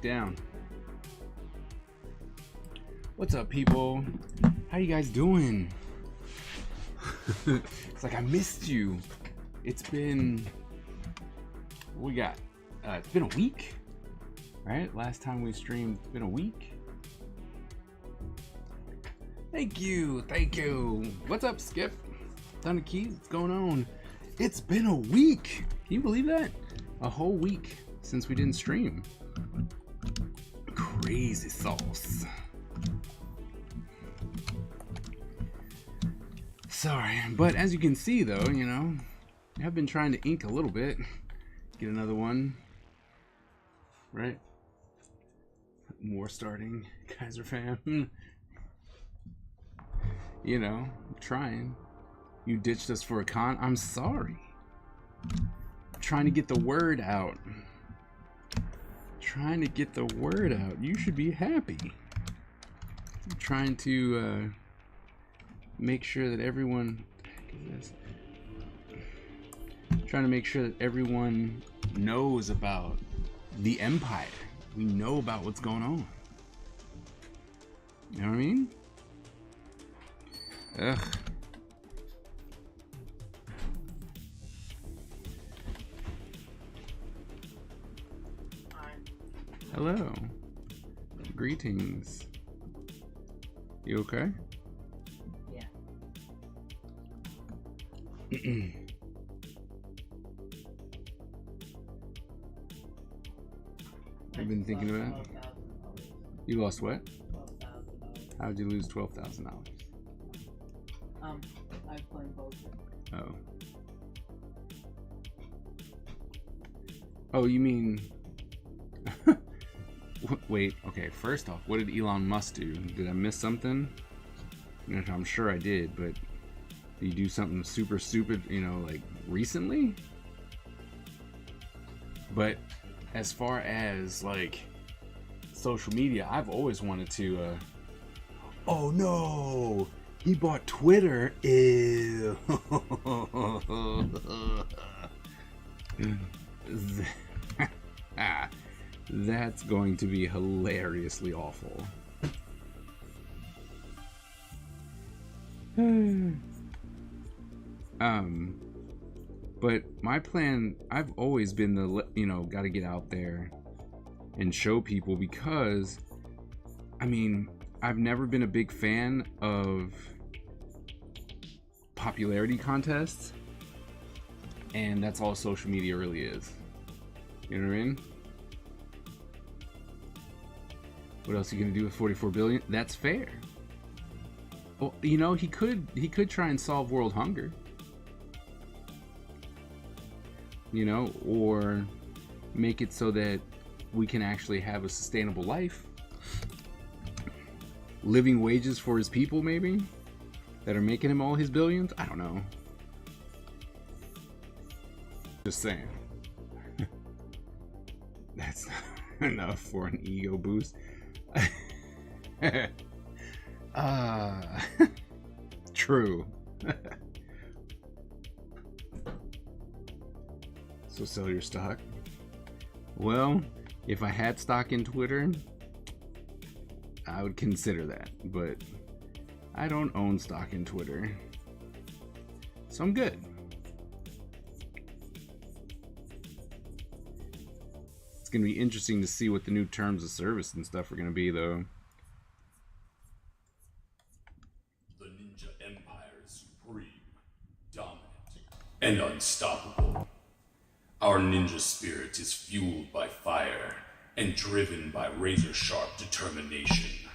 down. What's up, people? How you guys doing? It's like I missed you. It's been, we got, it's been a week, right? Last time we streamed, it's been a week. Thank you, thank you. What's up, Skip? Thunder Keys, what's going on? It's been a week. Can you believe that? A whole week since we didn't stream. Crazy sauce. Sorry, but as you can see though, you know, I've been trying to ink a little bit. Get another one. Right? More starting. Kaiser fan. You know, I'm trying. You ditched us for a con. I'm sorry. I'm trying to get the word out. Trying to get the word out. You should be happy. I'm trying to make sure that everyone. Trying to make sure that everyone knows about the Empire. We know about what's going on. You know what I mean? Ugh. Hello. Greetings. You okay? Yeah. I've been thinking about it. You lost what? $12,000. How'd you lose $12,000? I was playing poker. Oh. Oh, you mean... Wait, okay, first off, what did Elon Musk do? Did I miss something? I'm sure I did, but did he do something super stupid, you know, like recently? But as far as like social media, I've always wanted to oh no! He bought Twitter. Ew. That's going to be hilariously awful. But my plan, I've always been the, you know, got to get out there and show people, because I mean, I've never been a big fan of popularity contests, and that's all social media really is. You know what I mean? What else are you gonna do with 44 billion? That's fair. Well, you know, he could try and solve world hunger. You know, or make it so that we can actually have a sustainable life. Living wages for his people, maybe, that are making him all his billions. I don't know. Just saying. That's not enough for an ego boost. True. So sell your stock. Well, if I had stock in Twitter, I would consider that, but I don't own stock in Twitter, so I'm good. It's gonna be interesting to see what the new terms of service and stuff are gonna be, though. The Ninja Empire is supreme, dominant, and unstoppable. Our ninja spirit is fueled by fire and driven by razor-sharp determination.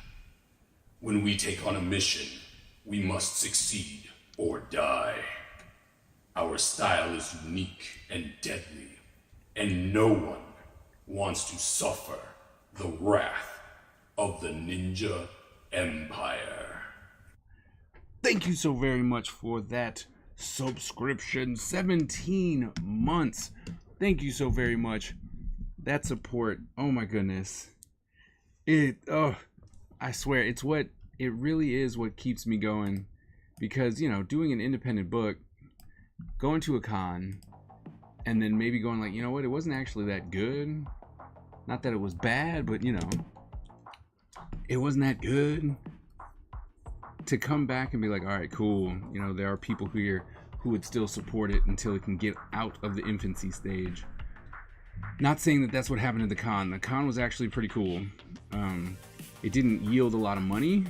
When we take on a mission, we must succeed or die. Our style is unique and deadly, and no one wants to suffer the wrath of the Ninja Empire. Thank you so very much for that subscription. 17 months. Thank you so very much. That support, oh my goodness. I swear, it's what, it really is what keeps me going. Because, you know, doing an independent book, going to a con, and then maybe going like, you know what, it wasn't actually that good. Not that it was bad, but you know, it wasn't that good. To come back and be like, all right, cool. You know, there are people here who would still support it until it can get out of the infancy stage. Not saying that that's what happened at the con. The con was actually pretty cool. It didn't yield a lot of money,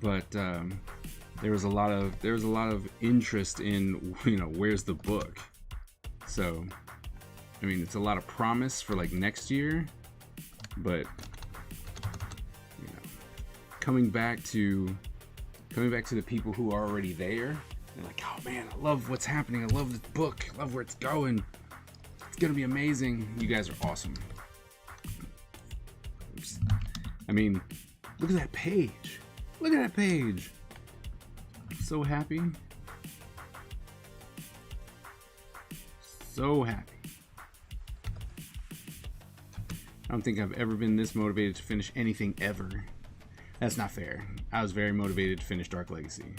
but there was a lot of interest in, you know, where's the book. So, I mean, it's a lot of promise for like next year, but you know, coming back to the people who are already there, they're like, oh man, I love what's happening. I love this book. I love where it's going. It's gonna be amazing. You guys are awesome. Oops. I mean, look at that page. Look at that page. I'm so happy. So happy. I don't think I've ever been this motivated to finish anything ever. That's not fair. I was very motivated to finish Dark Legacy.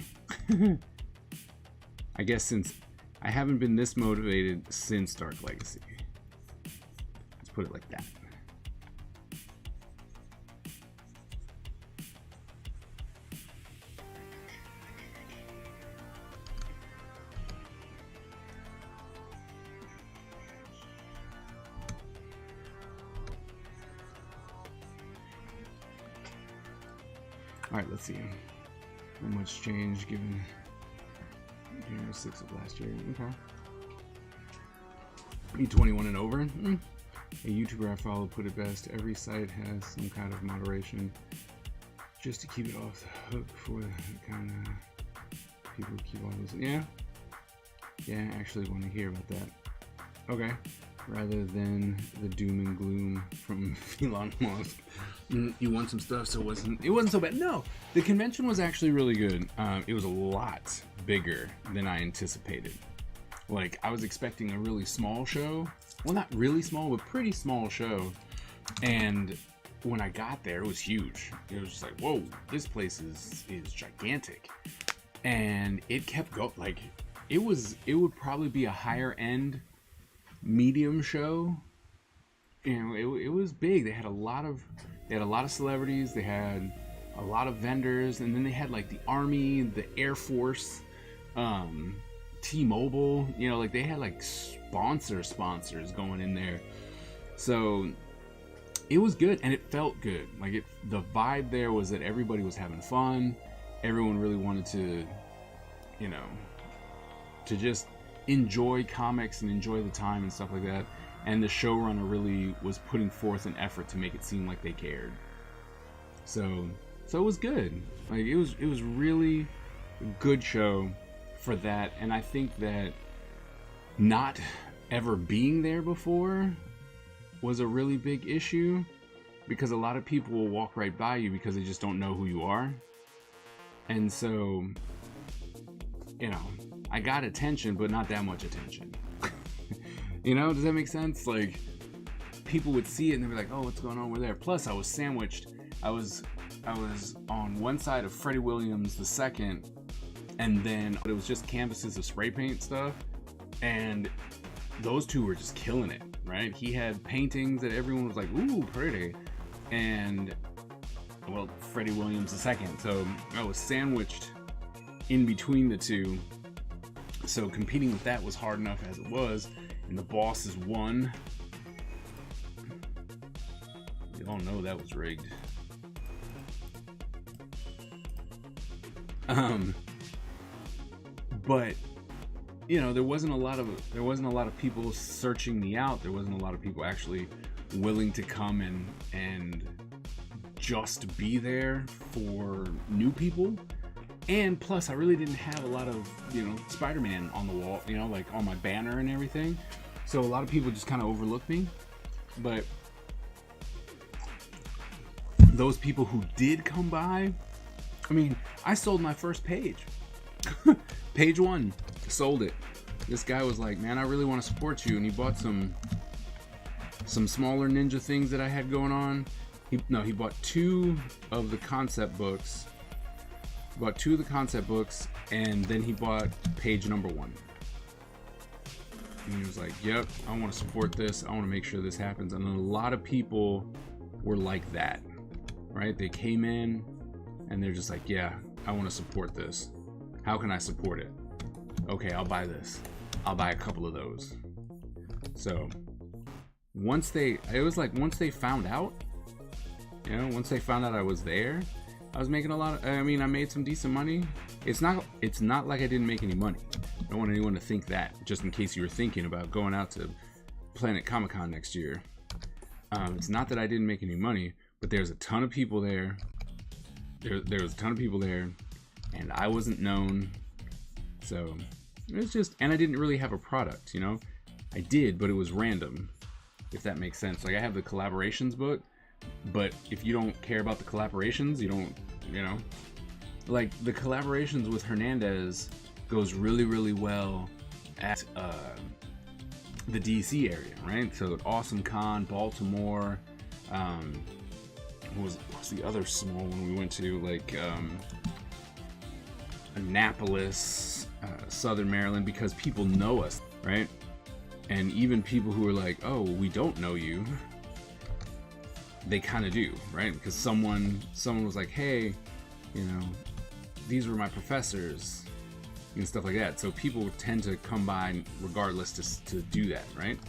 I guess since I haven't been this motivated since Dark Legacy. Let's put it like that. Alright, let's see. Not much change given January 6th of last year. Okay. Be 21 and over. A YouTuber I follow put it best. Every site has some kind of moderation just to keep it off the hook for the kind of people who keep on listening. Yeah. Yeah, I actually want to hear about that. Okay. Rather than the doom and gloom from Elon Musk. You won some stuff, so it wasn't so bad. No, the convention was actually really good. It was a lot bigger than I anticipated. Like, I was expecting a really small show. Well, not really small, but pretty small show. And when I got there, it was huge. It was just like, whoa, this place is gigantic. And it kept going. Like, it would probably be a higher end medium show. You know, it was big. They had a lot of celebrities. They had a lot of vendors, and then they had like the Army, the Air Force, T-Mobile. You know, like they had like sponsors going in there. So it was good, and it felt good. Like the vibe there was that everybody was having fun. Everyone really wanted to, you know, to just enjoy comics and enjoy the time and stuff like that. And the showrunner really was putting forth an effort to make it seem like they cared. So it was good. Like it was really a good show for that. And I think that not ever being there before was a really big issue, because a lot of people will walk right by you because they just don't know who you are. And so, you know, I got attention, but not that much attention. You know, does that make sense? Like, people would see it and they'd be like, oh, what's going on over there? Plus, I was sandwiched. I was on one side of Freddie Williams II, and then it was just canvases of spray paint stuff. And those two were just killing it, right? He had paintings that everyone was like, ooh, pretty. And, well, Freddie Williams II. So I was sandwiched in between the two. So competing with that was hard enough as it was. And the bosses won. You all know that was rigged. But you know, there wasn't a lot of people searching me out. There wasn't a lot of people actually willing to come and just be there for new people. And plus, I really didn't have a lot of, you know, Spider-Man on the wall, you know, like on my banner and everything. So a lot of people just kind of overlooked me. But those people who did come by, I mean, I sold my first page. Page 1, sold it. This guy was like, man, I really want to support you. And he bought some smaller ninja things that I had going on. He bought 2 of the concept books. Bought 2 of the concept books, and then he bought page number 1. And he was like, yep, I want to support this. I want to make sure this happens. And a lot of people were like that, right? They came in and they're just like, yeah, I want to support this. How can I support it? Okay, I'll buy this. I'll buy a couple of those. So once they found out, you know, once they found out I was there, I was making I made some decent money. It's not like I didn't make any money. I don't want anyone to think that, just in case you were thinking about going out to Planet Comic-Con next year. It's not that I didn't make any money, but there's a ton of people there. There was a ton of people there, and I wasn't known. So it was just, and I didn't really have a product, you know? I did, but it was random, if that makes sense. Like, I have the collaborations book, but if you don't care about the collaborations, you don't, you know? Like, the collaborations with Hernandez goes really, really well at the DC area, right? So Awesome Con, Baltimore, what was the other small one we went to? Like Annapolis, Southern Maryland, because people know us, right? And even people who are like, oh, we don't know you, they kind of do, right? Because someone was like, hey, you know, these were my professors and stuff like that. So people tend to come by regardless to do that, right?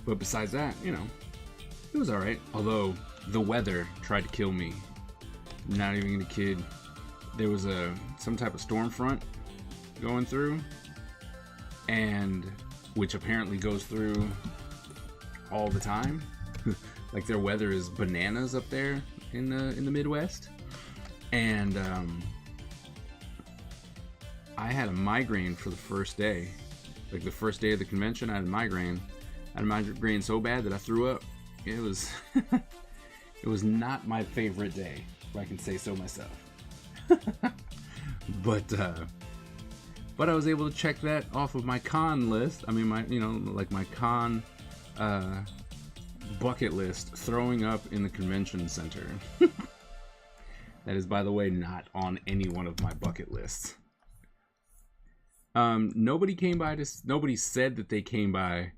But besides that, you know, it was all right. Although the weather tried to kill me. Not even gonna kid. There was some type of storm front going through, and which apparently goes through all the time. Like, their weather is bananas up there in the Midwest. And I had a migraine for the first day. Like, the first day of the convention, I had a migraine. I had a migraine so bad that I threw up. It was it was not my favorite day, if I can say so myself. But I was able to check that off of my con list. I mean, my con bucket list, throwing up in the convention center. That is, by the way, not on any one of my bucket lists. Nobody said that they came by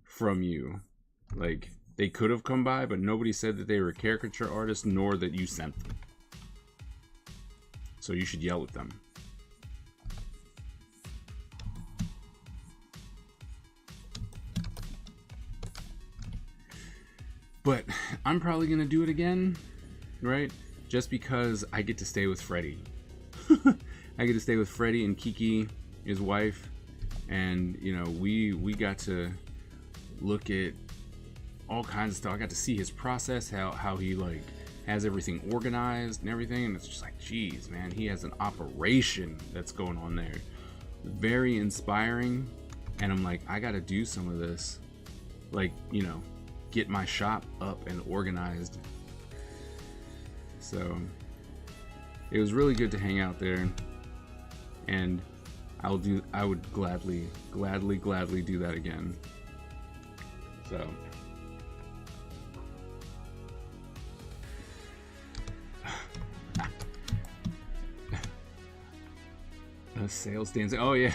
from you. Like, they could have come by, but nobody said that they were a caricature artist, nor that you sent them. So you should yell at them. But I'm probably gonna do it again, right? Just because I get to stay with Freddie. I get to stay with Freddie and Kiki, his wife, and you know, we got to look at all kinds of stuff. I got to see his process, how he like has everything organized and everything, and it's just like, geez, man, he has an operation that's going on there. Very inspiring, and I'm like, I got to do some of this, like, you know, get my shop up and organized. So it was really good to hang out there, and I would gladly do that again. So sales dancing. Oh yeah.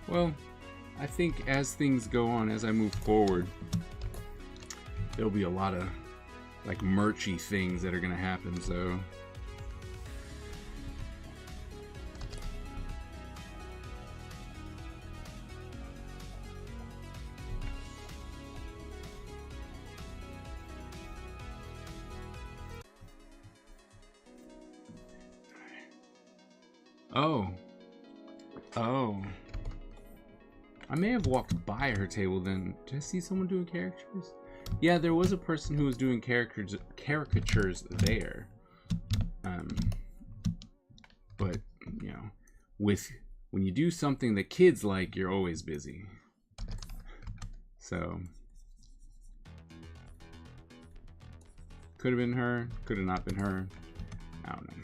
Well, I think as things go on, as I move forward, there'll be a lot of like merchy things that are gonna happen, so Oh. I may have walked by her table then. Did I see someone doing caricatures? Yeah, there was a person who was doing caricatures there. But, you know, when you do something that kids like, you're always busy. So, could have been her, could have not been her. I don't know.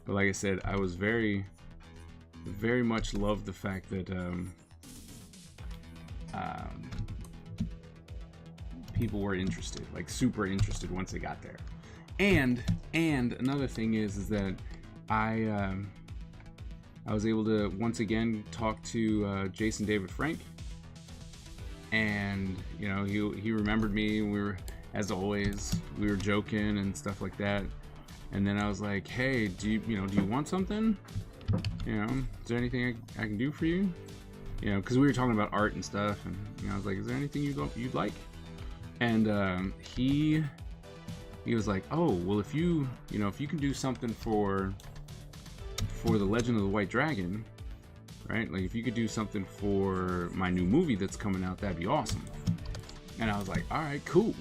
But like I said, I was very much loved the fact that people were interested, like super interested once they got there. And another thing is that I was able to once again talk to Jason David Frank, and you know, he remembered me. We were, as always, we were joking and stuff like that. And then I was like, hey, do you want something? You know, is there anything I can do for you? You know, because we were talking about art and stuff, and you know, I was like, is there anything you'd like? And he was like, oh, well, if you can do something for the Legend of the White Dragon, right? Like if you could do something for my new movie that's coming out, that'd be awesome. And I was like, all right, cool.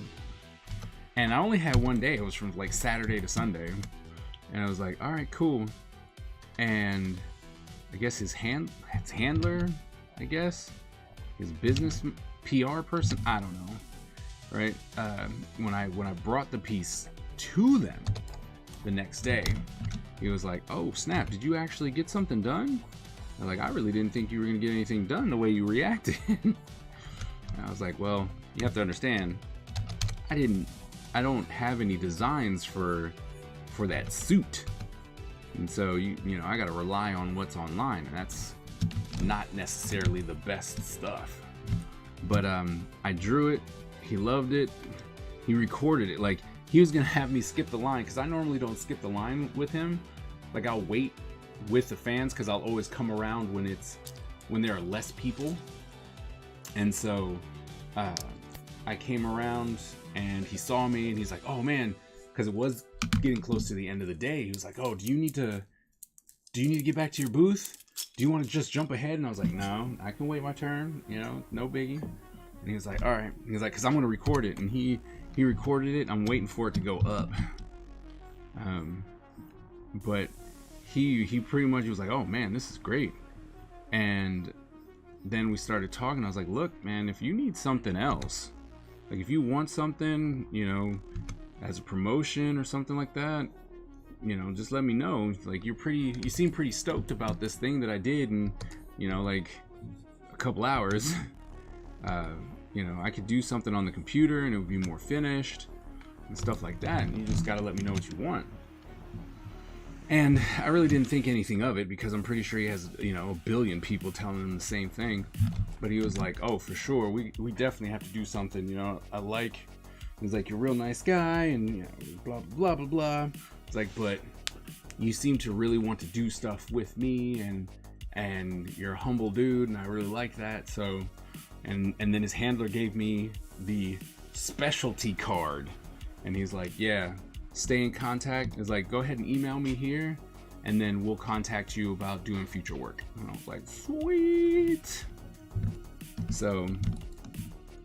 And I only had one day. It was from like Saturday to Sunday. And I was like, all right, cool. And I guess his handler, I guess, his business PR person, I don't know, right? When I brought the piece to them the next day, he was like, oh snap, did you actually get something done? I'm like, I really didn't think you were gonna get anything done the way you reacted. And I was like, well, you have to understand, I don't have any designs for that suit. And so you know, I gotta rely on what's online, and that's not necessarily the best stuff. But I drew it, he loved it, he recorded it. Like, he was gonna have me skip the line, because I normally don't skip the line with him. Like, I'll wait with the fans, because I'll always come around when there are less people. And so I came around and he saw me and he's like, oh man, because it was getting close to the end of the day. He was like, oh, do you need to get back to your booth? Do you want to just jump ahead? And I was like, no, I can wait my turn, you know, no biggie. And he was like, all right. He was like, because I'm going to record it. And he recorded it. I'm waiting for it to go up. But he pretty much was like, oh man, this is great. And then we started talking. I was like, look, man, if you need something else, like if you want something, you know, as a promotion or something like that, you know, just let me know. Like, you seem pretty stoked about this thing that I did in, you know, like a couple hours. You know, I could do something on the computer and it would be more finished and stuff like that. And you just got to let me know what you want. And I really didn't think anything of it, because I'm pretty sure he has, you know, a billion people telling him the same thing. But he was like, oh, for sure, we definitely have to do something, you know. He's like, you're a real nice guy, and, you know, blah, blah, blah, blah. It's like, but you seem to really want to do stuff with me, and you're a humble dude, and I really like that. So, and then his handler gave me the specialty card, and he's like, yeah, stay in contact. It's like, go ahead and email me here, and then we'll contact you about doing future work. And I was like, sweet. So,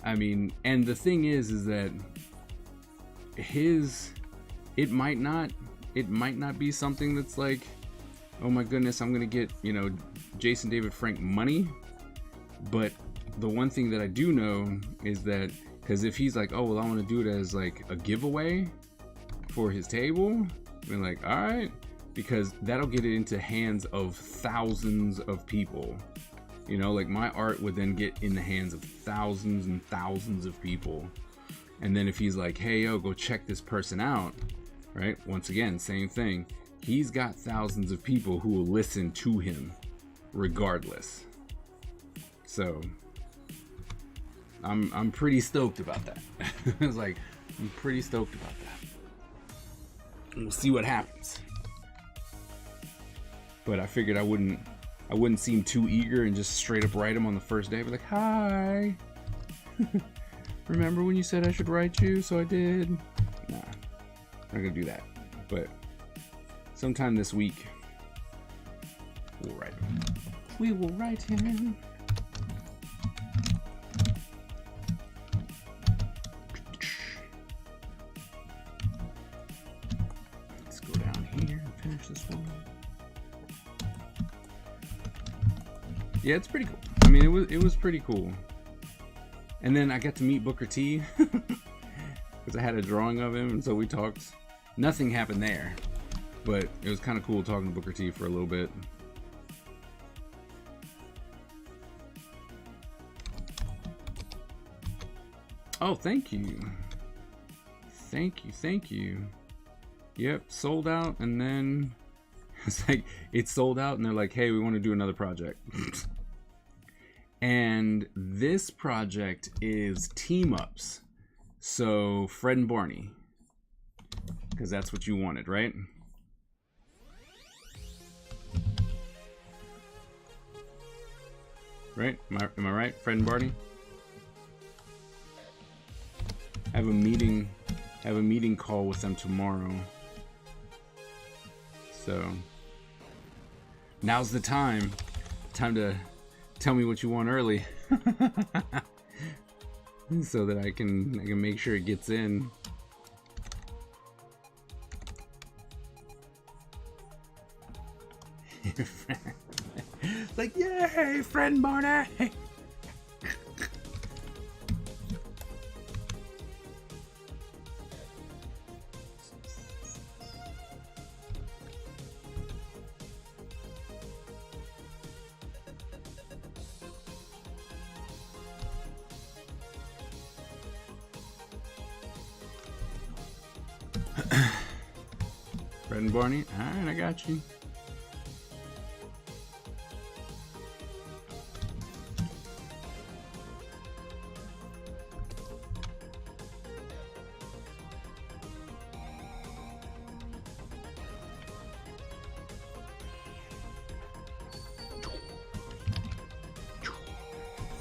I mean, and the thing is that it might not be something that's like, oh my goodness, I'm gonna get, you know, Jason David Frank money. But the one thing that I do know is that, because if he's like, oh well, I want to do it as like a giveaway for his table, we're like, all right, because that'll get it into hands of thousands of people. You know, like my art would then get in the hands of thousands and thousands of people. And then if he's like, hey yo, go check this person out, right? Once again, same thing. He's got thousands of people who will listen to him regardless. So I'm pretty stoked about that. It's like, I'm pretty stoked about that. And we'll see what happens. But I figured I wouldn't seem too eager and just straight up write him on the first day. Be like, hi. Remember when you said I should write you? So I did. Nah, I'm not gonna do that. But sometime this week, we'll write him. We will write him. Let's go down here and finish this one. Yeah, it's pretty cool. I mean, it was pretty cool. And then I got to meet Booker T because I had a drawing of him, and so we talked. Nothing happened there, But it was kind of cool talking to Booker T for a little bit. Oh, thank you. Thank you. Yep, sold out, and then it's like, it's sold out, and they're like, hey, we want to do another project. And this project is team-ups. So, Fred and Barney. Because that's what you wanted, right? Right? Am I right, Fred and Barney? I have a meeting call with them tomorrow. So now's the time to tell me what you want early. So that I can make sure it gets in. Like, yay, friend Barney! Fred and Barney? Alright, I got you.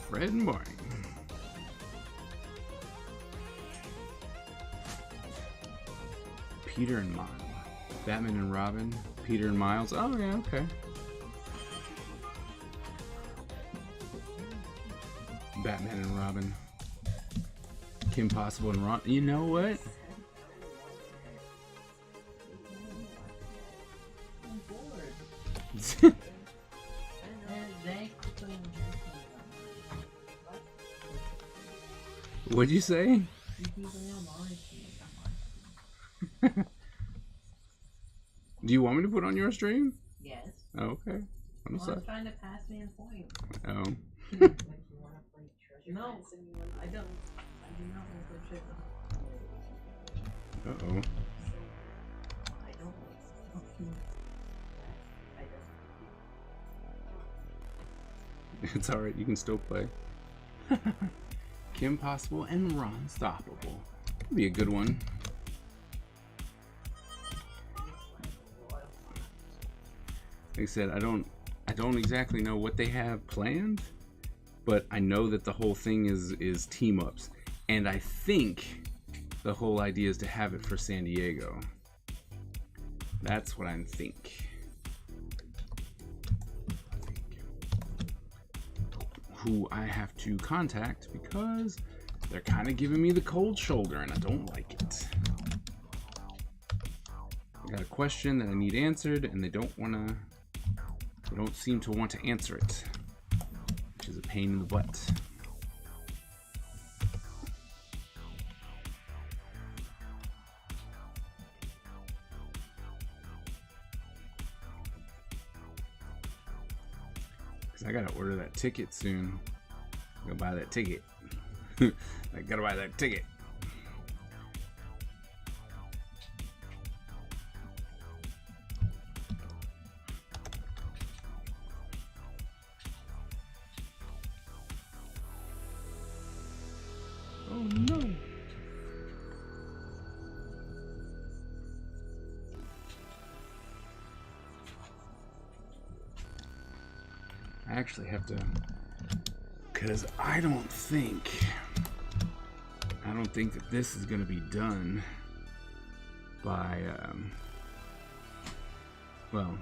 Fred and Barney. Peter and Miles. Batman and Robin. Peter and Miles. Oh, yeah, okay. Batman and Robin. Kim Possible and Ron. You know what? I'm bored. What'd you say? Do you want me to put on your stream? Yes. Oh, okay. I'm Well, trying to pass me a point. Oh. No, I don't. I do not want to play treasure. Uh-oh. I don't. I don't. It's alright, you can still play. Kim Possible and Ron Stoppable. That'd be a good one. Like I said, I don't exactly know what they have planned, but I know that the whole thing is team ups, and I think the whole idea is to have it for San Diego. That's what I think. Who I have to contact because they're kind of giving me the cold shoulder, and I don't like it. I got a question that I need answered, and they don't seem to want to answer it, which is a pain in the butt. Because I gotta order that ticket soon. Go buy that ticket. I gotta buy that ticket. Oh no. I actually have to, because I don't think that this is going to be done by, well,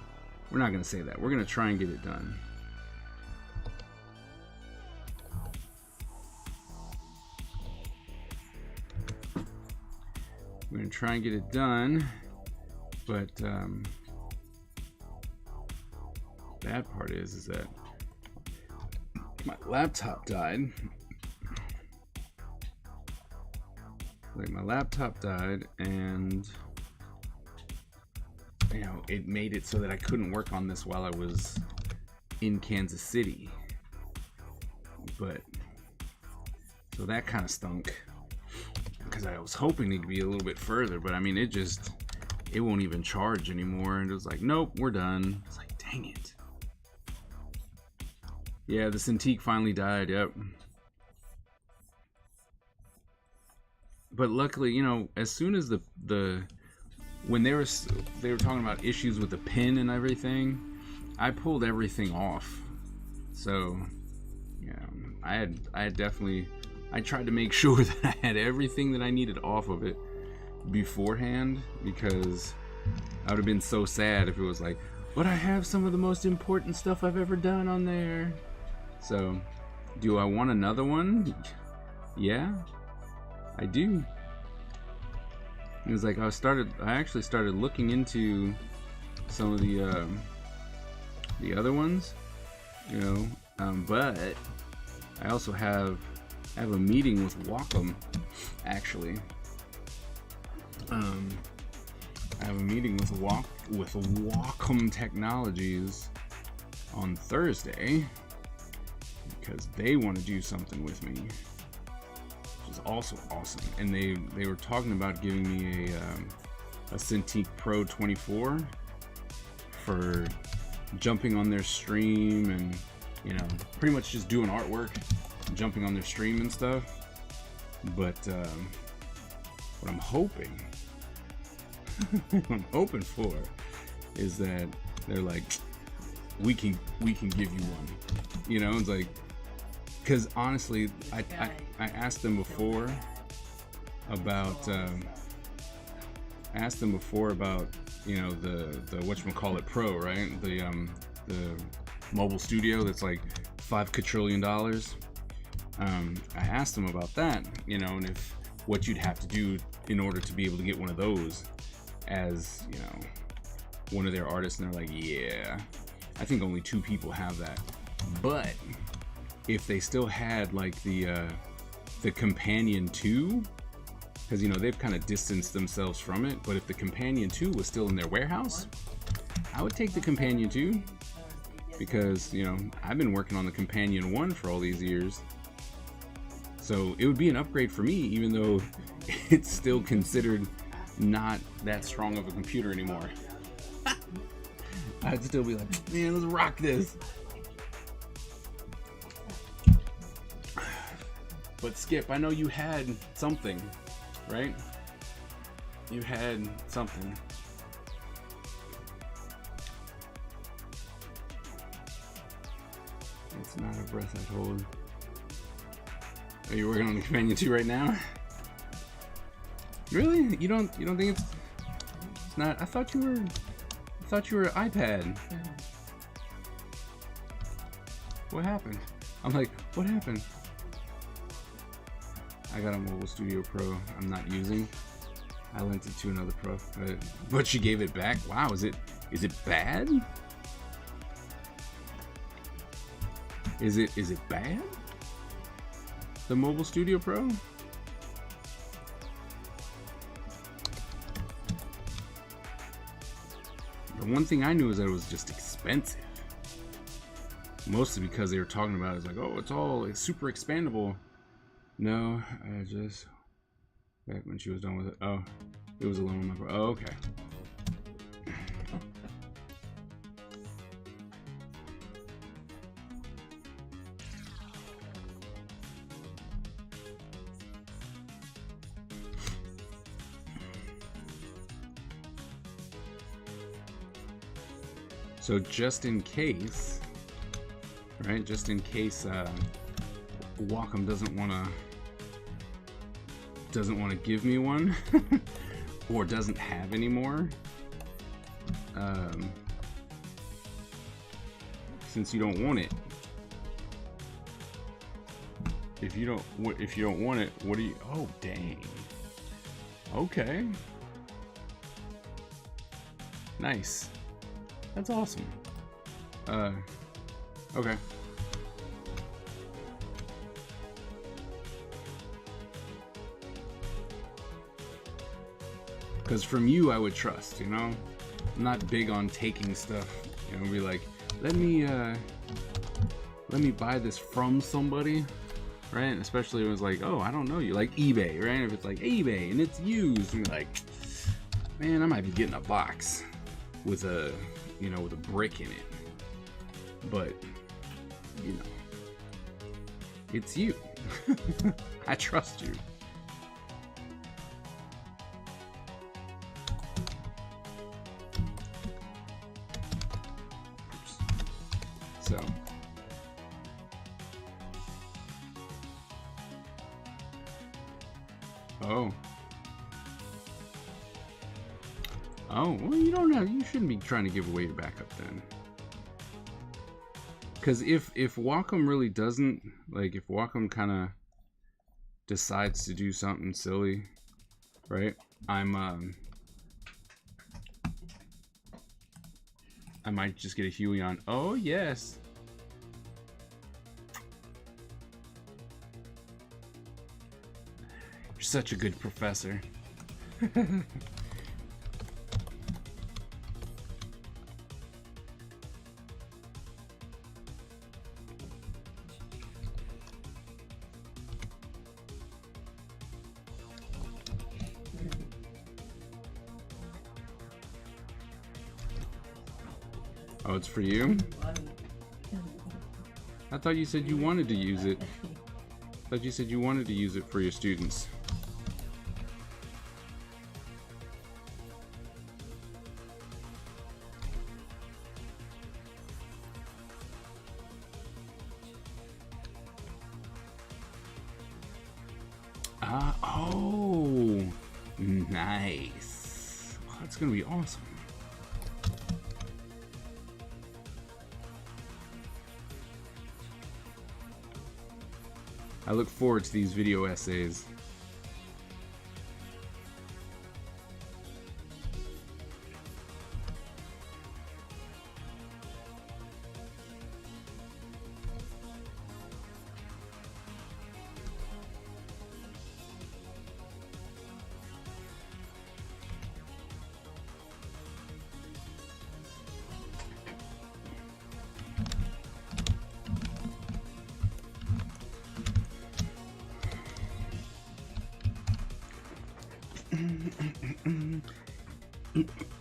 we're not going to say that. We're going to try and get it done. We're going to try and get it done, but bad part is that my laptop died. Like, my laptop died, and you know, it made it so that I couldn't work on this while I was in Kansas City. But so that kind of stunk, because I was hoping it could be a little bit further, but I mean, it won't even charge anymore. And it was like, nope, we're done. It's like, dang it. Yeah, the Cintiq finally died. Yep. But luckily, you know, as soon as when they were talking about issues with the pin and everything, I pulled everything off. So, yeah, I tried to make sure that I had everything that I needed off of it beforehand, because I would have been so sad if it was like, but I have some of the most important stuff I've ever done on there. So, do I want another one? Yeah, I do. It was like I actually started looking into some of the other ones, you know, but I also have a meeting with Wacom, actually. I have a meeting with Wacom Technologies on Thursday, because they want to do something with me, which is also awesome. And they were talking about giving me a Cintiq Pro 24 for jumping on their stream and, you know, pretty much just doing artwork, jumping on their stream and stuff. But what I'm hoping for is that they're like, we can give you one, you know. It's like, because honestly, I asked them before about you know, the whatchamacallit Pro, right? The mobile studio that's like $5 quadrillion. I asked them about that, you know, and if what you'd have to do in order to be able to get one of those as, you know, one of their artists, and they're like, yeah, I think only 2 people have that. But if they still had like the Companion 2, because, you know, they've kind of distanced themselves from it, but if the Companion 2 was still in their warehouse, I would take the Companion 2, because, you know, I've been working on the Companion 1 for all these years. So it would be an upgrade for me, even though it's still considered not that strong of a computer anymore. I'd still be like, man, let's rock this. But Skip, I know you had something, right? You had something. It's not a breath I hold. Are you working on the Companion 2 right now? Really? You don't think it's not? I thought you were iPad. What happened? I'm like, what happened? I got a Mobile Studio Pro I'm not using. I lent it to another pro, but she gave it back. Wow, is it bad? Is it bad? The Mobile Studio Pro? The one thing I knew is that it was just expensive. Mostly because they were talking about it as like, oh, it's super expandable. No, I just, back when she was done with it. Oh, it was a loan number. Oh, okay. So just in case, right? Just in case Wacom doesn't want to give me one, or doesn't have any more. Since you don't want it, if you don't want it, what do you? Oh, dang. Okay. Nice. That's awesome. Okay. Because from you, I would trust, you know? I'm not big on taking stuff. You know, be like, let me buy this from somebody, right? Especially when it's like, oh, I don't know you, like eBay, right? If it's like eBay and it's used, and you're like, man, I might be getting a box with a, you know, with a brick in it, but you know, it's you. I trust you. So oh, well, you don't have, you shouldn't be trying to give away your backup then. Because if Wacom really doesn't, like, if Wacom kind of decides to do something silly, right? I might just get a Huey on. Oh yes. You're such a good professor. Oh, it's for you? I thought you said you wanted to use it. I thought you said you wanted to use it for your students. Oh, nice. Oh, that's gonna be awesome. I look forward to these video essays.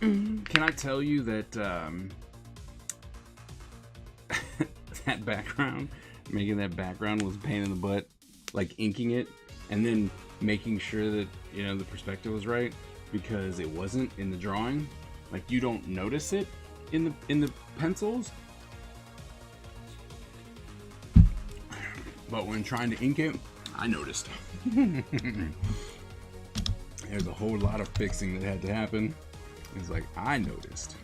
Can I tell you that that background, making that background was a pain in the butt, like inking it and then making sure that, you know, the perspective was right, because it wasn't in the drawing. Like, you don't notice it in the pencils, but when trying to ink it, I noticed. There's a whole lot of fixing that had to happen. It's like, I noticed.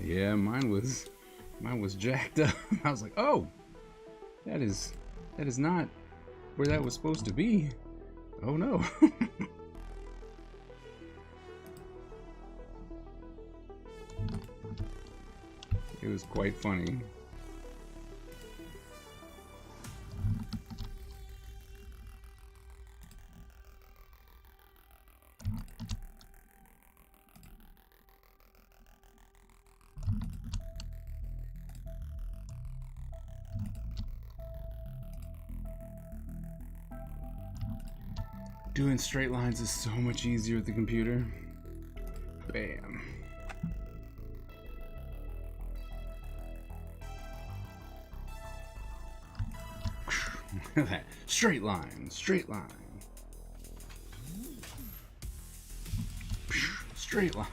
Yeah, mine was jacked up. I was like, oh, that is not where that was supposed to be. Oh no. It was quite funny. Doing straight lines is so much easier with the computer. Bam. That straight line, straight line, straight line.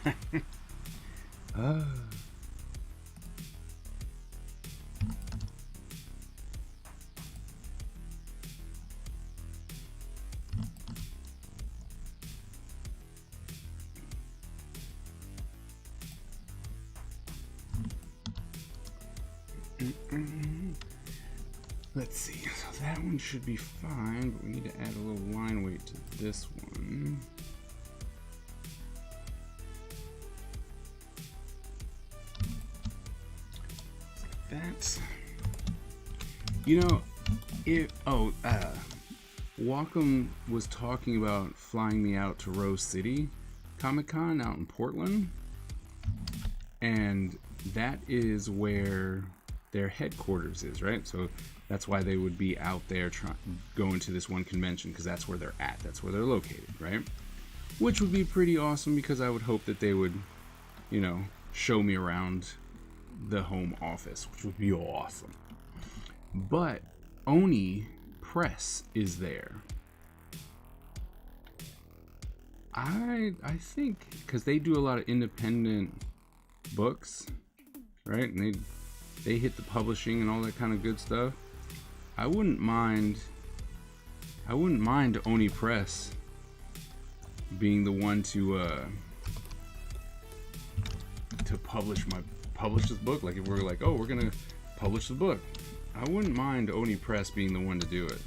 Let's see, so that one should be fine, but we need to add a little line weight to this one. That's, you know, Wacom was talking about flying me out to Rose City Comic Con out in Portland, and that is where their headquarters is, right? So that's why they would be out there going to this one convention, because that's where they're at, that's where they're located, right? Which would be pretty awesome, because I would hope that they would, you know, show me around the home office, which would be awesome. But Oni Press is there. I think because they do a lot of independent books, right? And they hit the publishing and all that kind of good stuff. I wouldn't mind Oni Press being the one to publish this book. Like if we're like, oh, we're gonna publish the book, I wouldn't mind Oni Press being the one to do it,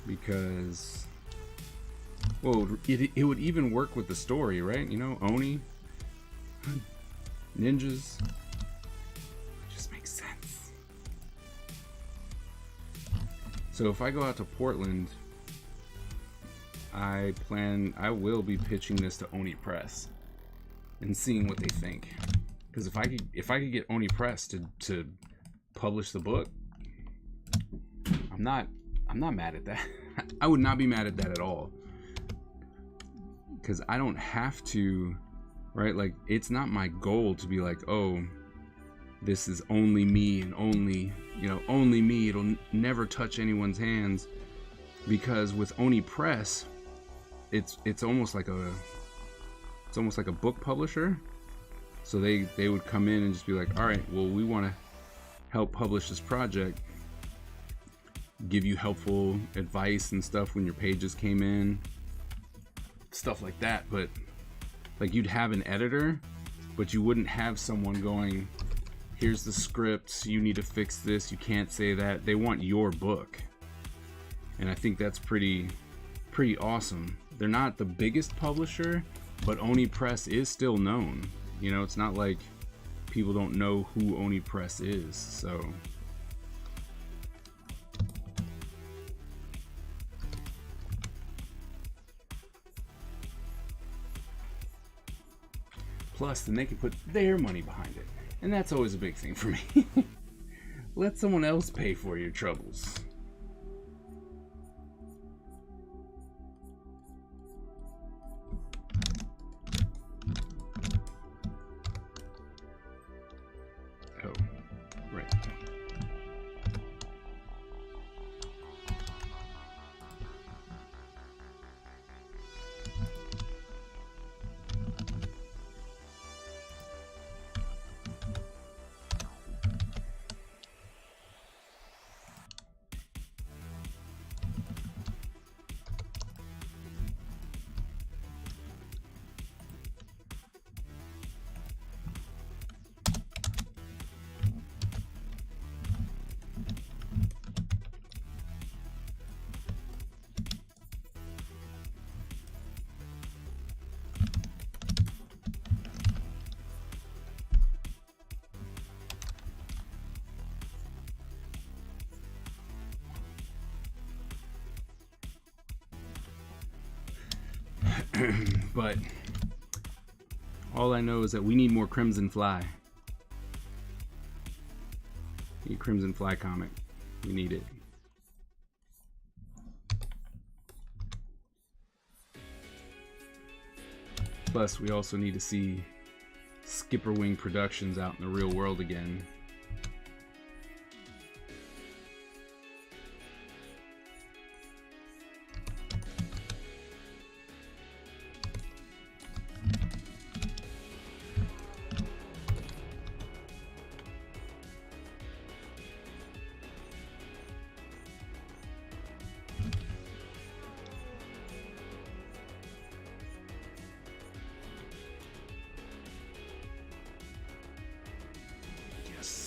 because, well, it would even work with the story, right? You know, Oni, ninjas, it just makes sense. So if I go out to Portland, I will be pitching this to Oni Press and seeing what they think. Because if I could get Oni Press to publish the book, I'm not mad at that. I would not be mad at that at all. Because I don't have to, right? Like, it's not my goal to be like, oh, this is only me and only me. It'll never touch anyone's hands. Because with Oni Press, it's almost like a book publisher. So they would come in and just be like, all right, well, we want to help publish this project, give you helpful advice and stuff when your pages came in, stuff like that. But like, you'd have an editor, but you wouldn't have someone going, here's the script, you need to fix this, you can't say that. They want your book. And I think that's pretty awesome. They're not the biggest publisher, but Oni Press is still known. You know, it's not like people don't know who Oni Press is, so. Plus, then they can put their money behind it. And that's always a big thing for me. Let someone else pay for your troubles. Oh, right. But all I know is that we need more Crimson Fly. We need Crimson Fly comic. We need it. Plus, we also need to see Skipperwing Productions out in the real world again. Yes.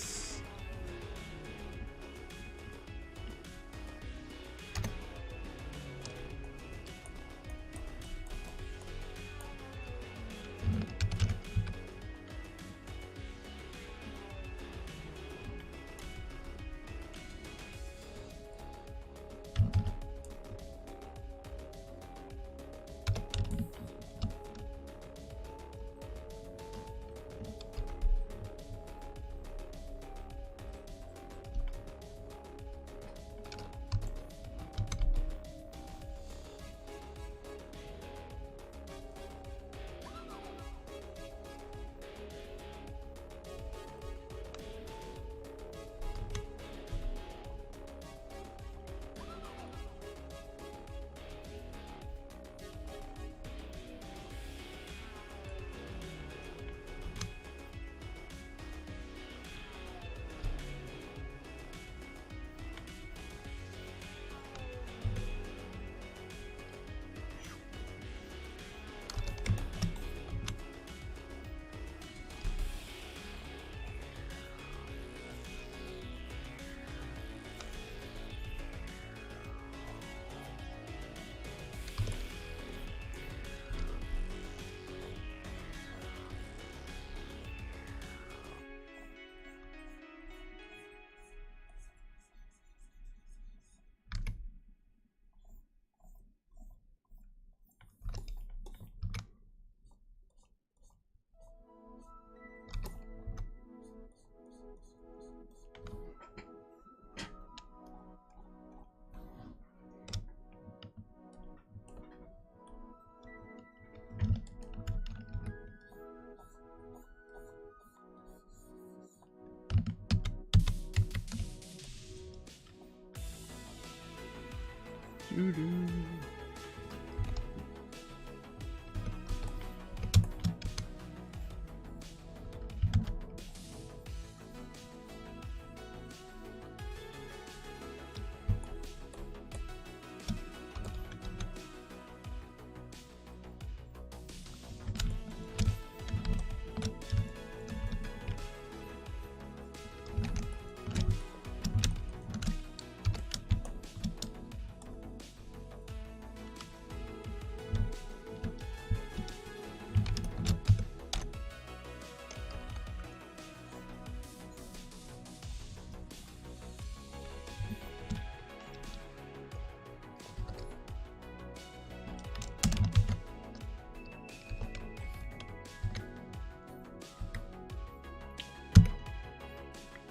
Doo-doo.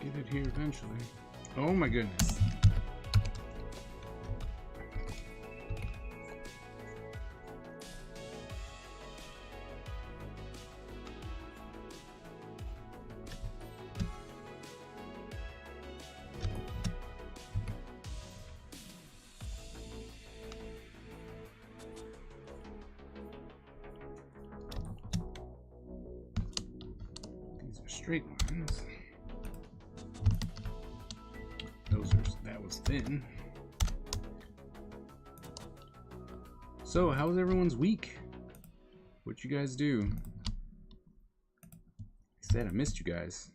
Get it here eventually. Oh my goodness. These are straight lines. That was thin. So, how was everyone's week? What'd you guys do? I said I missed you guys.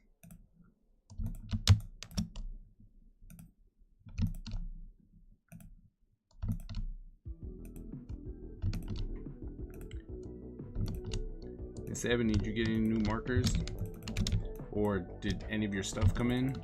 Miss Evan, did you get any new markers? Or did any of your stuff come in?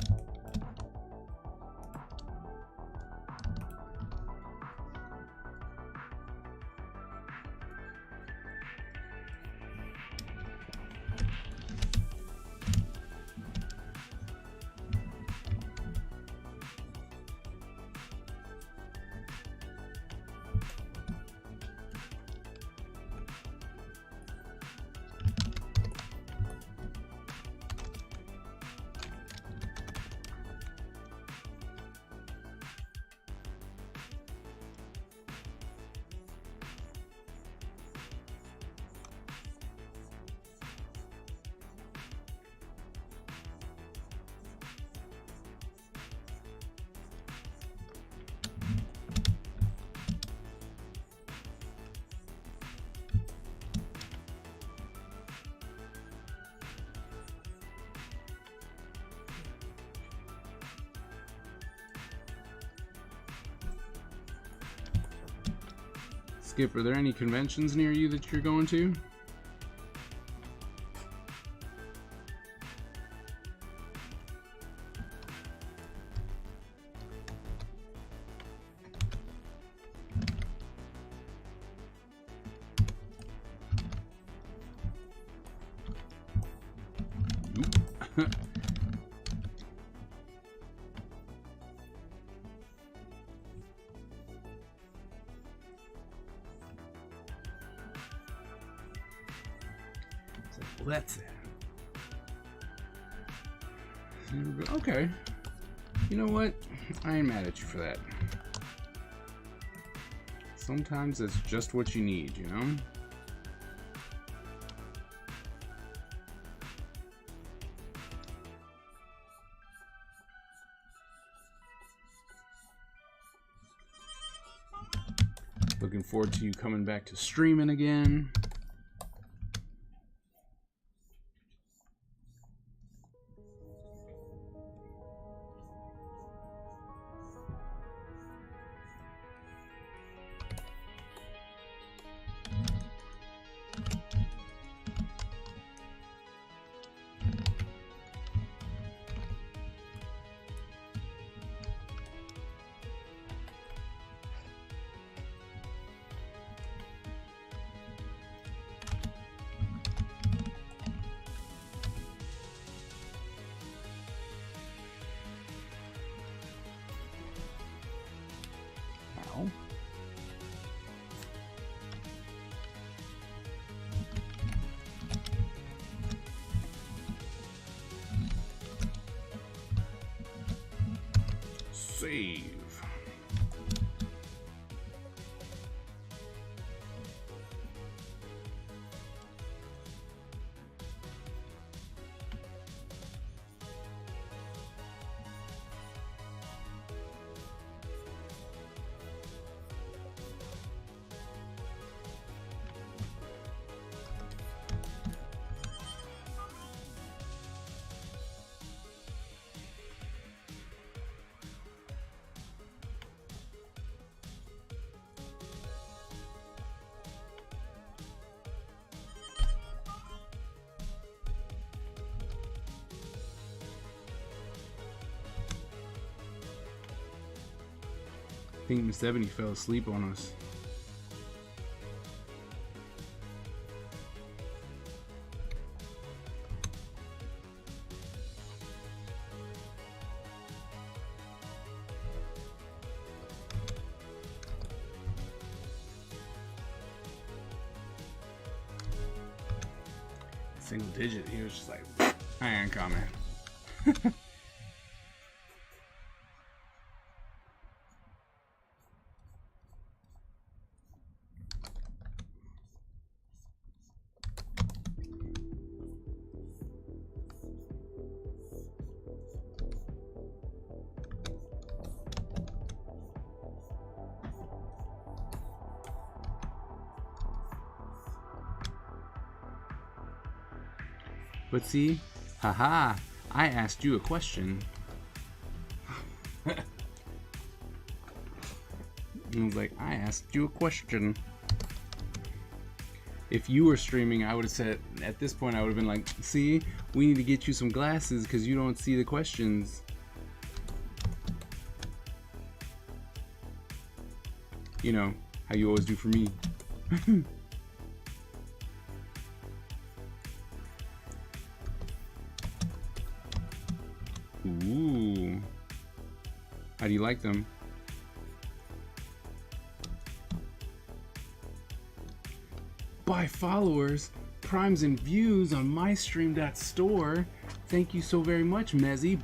Skip, are there any conventions near you that you're going to? Oop. Well, that's it. Okay. You know what? I ain't mad at you for that. Sometimes it's just what you need, you know? Looking forward to you coming back to streaming again. Ow. Save. I think Miss Ebony fell asleep on us. Single digit, he was just like, I ain't coming. But see, haha, I asked you a question. I was like, I asked you a question. If you were streaming, I would have said, at this point, I would have been like, see, we need to get you some glasses because you don't see the questions. You know, how you always do for me. Ooh. How do you like them? Buy followers, primes, and views on mystream.store. Thank you so very much, Mezzy.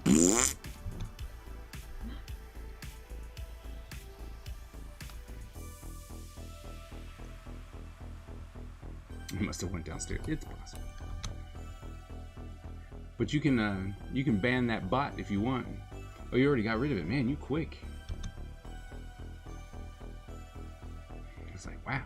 He must have went downstairs. It's possible. But you can ban that bot if you want. Oh, you already got rid of it, man. You quick. It's like, wow.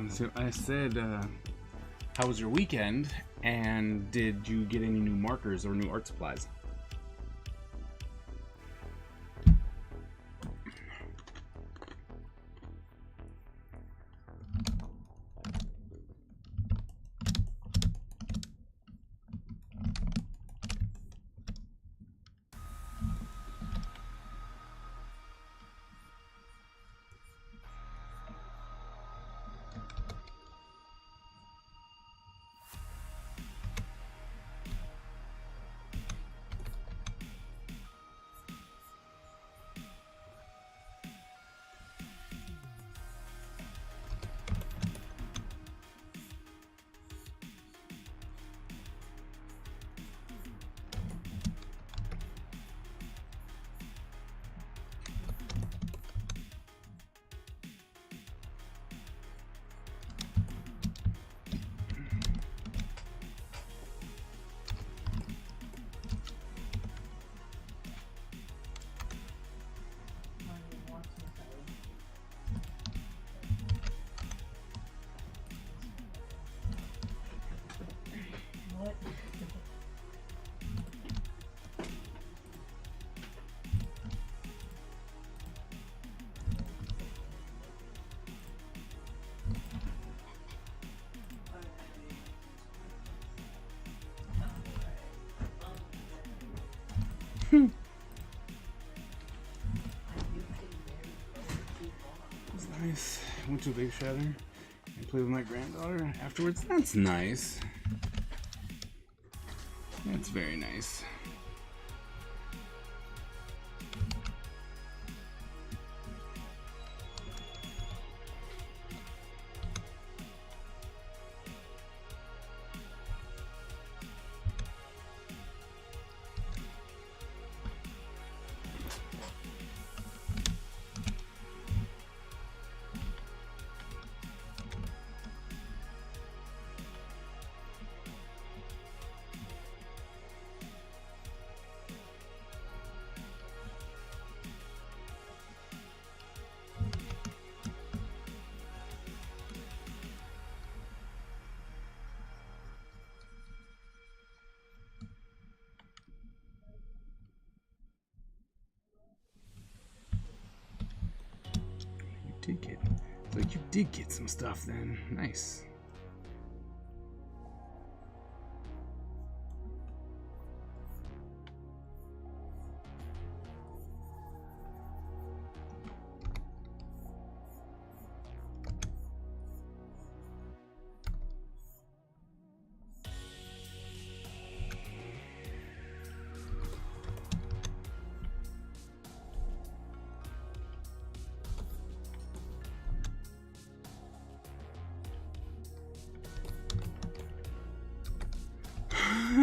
So I said, how was your weekend? And did you get any new markers or new art supplies? It's nice. I went to a big shatter and played with my granddaughter afterwards. That's nice. That's very nice. It's like you did get some stuff then. Nice.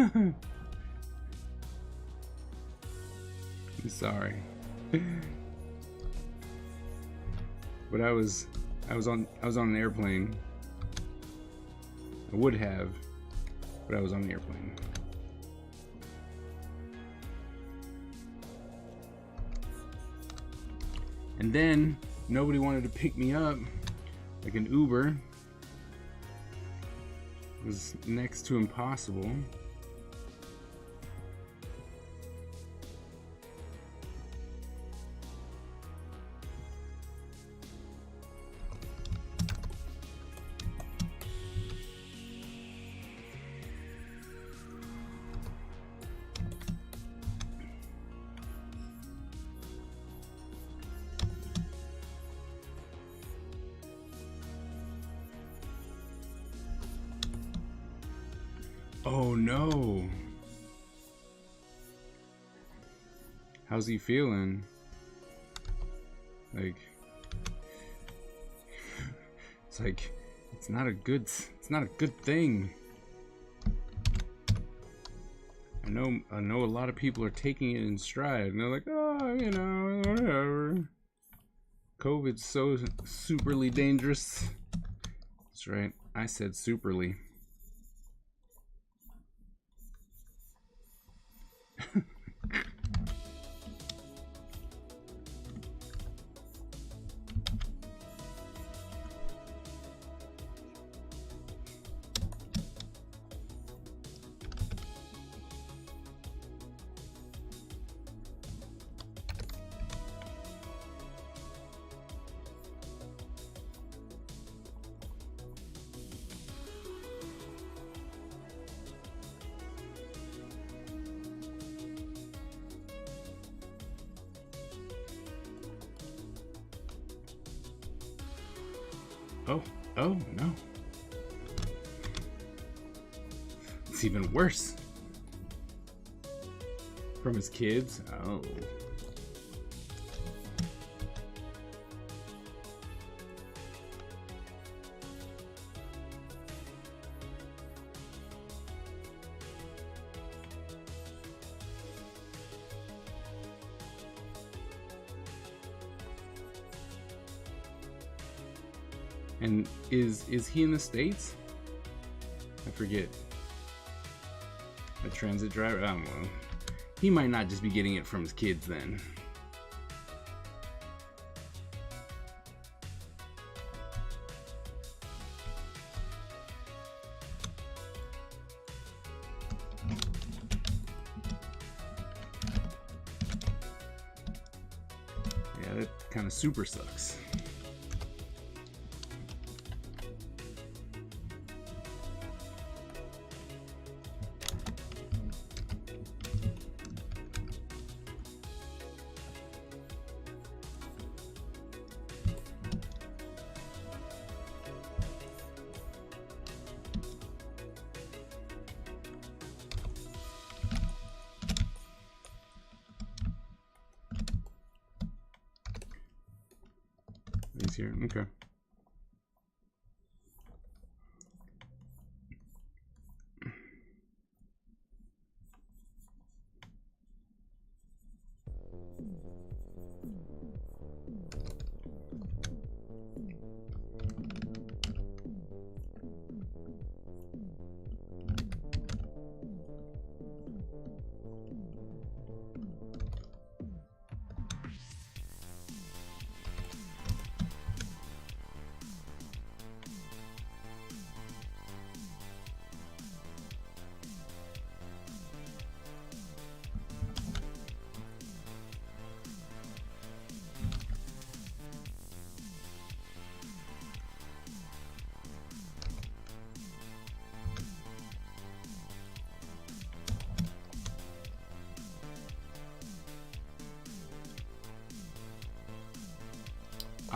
I'm sorry. But I was on an airplane. I would have, but I was on the airplane. And then nobody wanted to pick me up, like an Uber. It was next to impossible. Oh no. How's he feeling? Like, it's like it's not a good thing. I know a lot of people are taking it in stride and they're like, oh, you know, whatever. COVID's so superly dangerous. That's right. I said superly. Oh no. It's even worse. From his kids? Oh. And is he in the States? I forget. A transit driver? I don't know. He might not just be getting it from his kids then. Yeah, that kind of super sucks. He's here. Okay.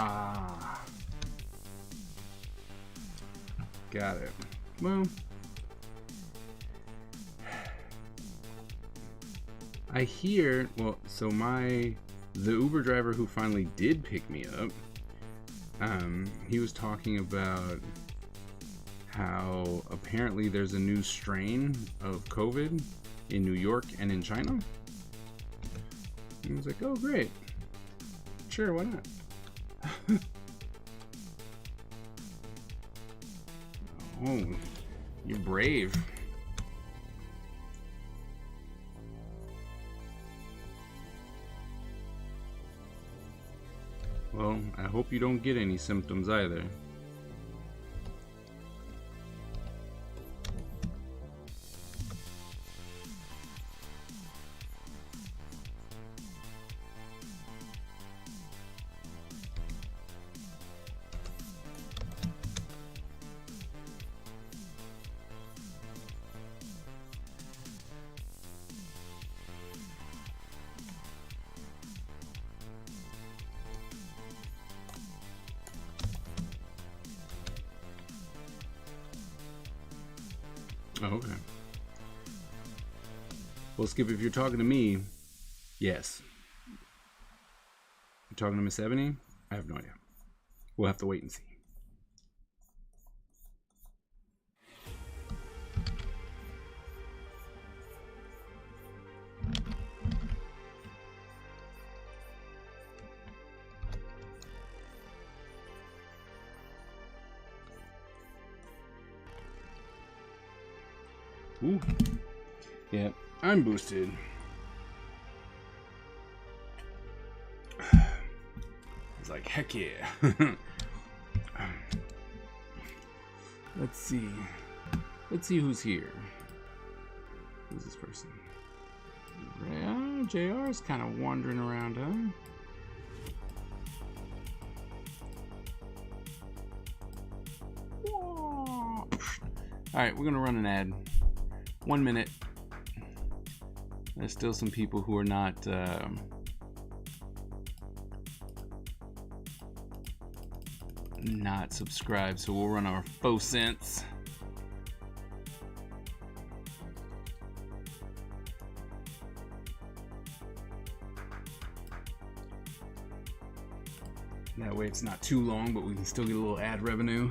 Ah. Got it. Well, I hear, so the Uber driver who finally did pick me up, he was talking about how apparently there's a new strain of COVID in New York and in China. He was like, oh, great. Sure, why not? Oh, you're brave. Well, I hope you don't get any symptoms either. Oh, okay. Well, Skip, if you're talking to me, yes. You're talking to Miss Ebony? I have no idea. We'll have to wait and see. Ooh. Yeah, I'm boosted. It's like, heck yeah. Let's see. Let's see who's here. Who's this person? Yeah, JR's kind of wandering around, huh? Alright, we're gonna run an ad. 1 minute. There's still some people who are not subscribed, so we'll run our faux cents. That way it's not too long, but we can still get a little ad revenue.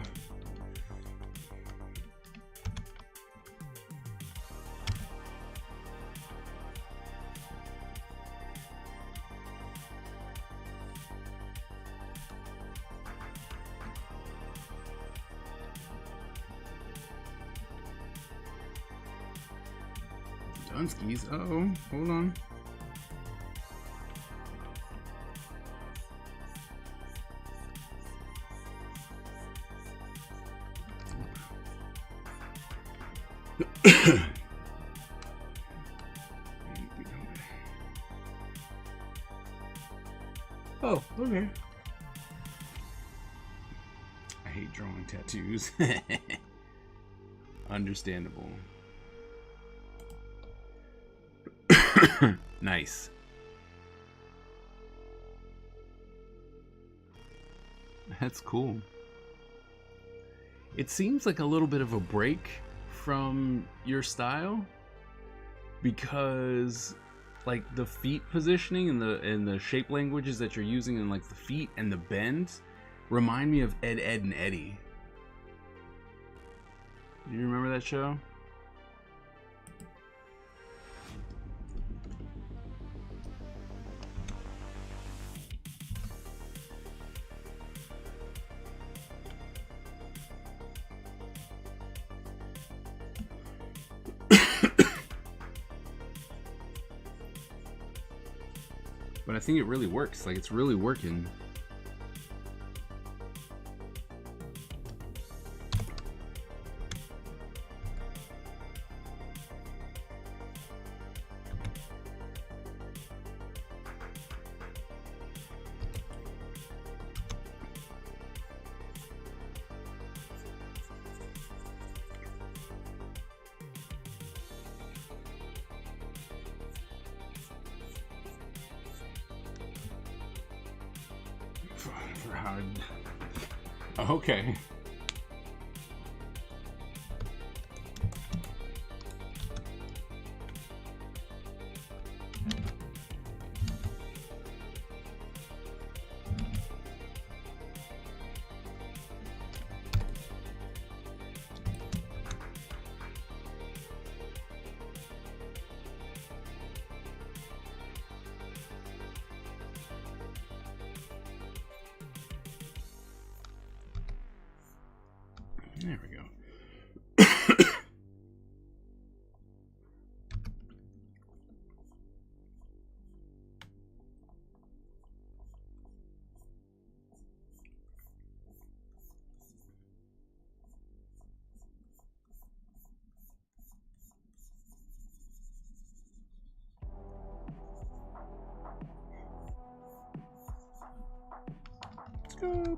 Dunskies. Uh-oh, hold on. Oh, okay. I hate drawing tattoos. Understandable. Nice. That's cool. It seems like a little bit of a break from your style, because like the feet positioning and the shape languages that you're using, and like the feet and the bend, remind me of Ed, Ed, and Eddie. Do you remember that show? But I think it really works. Like, it's really working. For how... Okay. There we go. Let's go.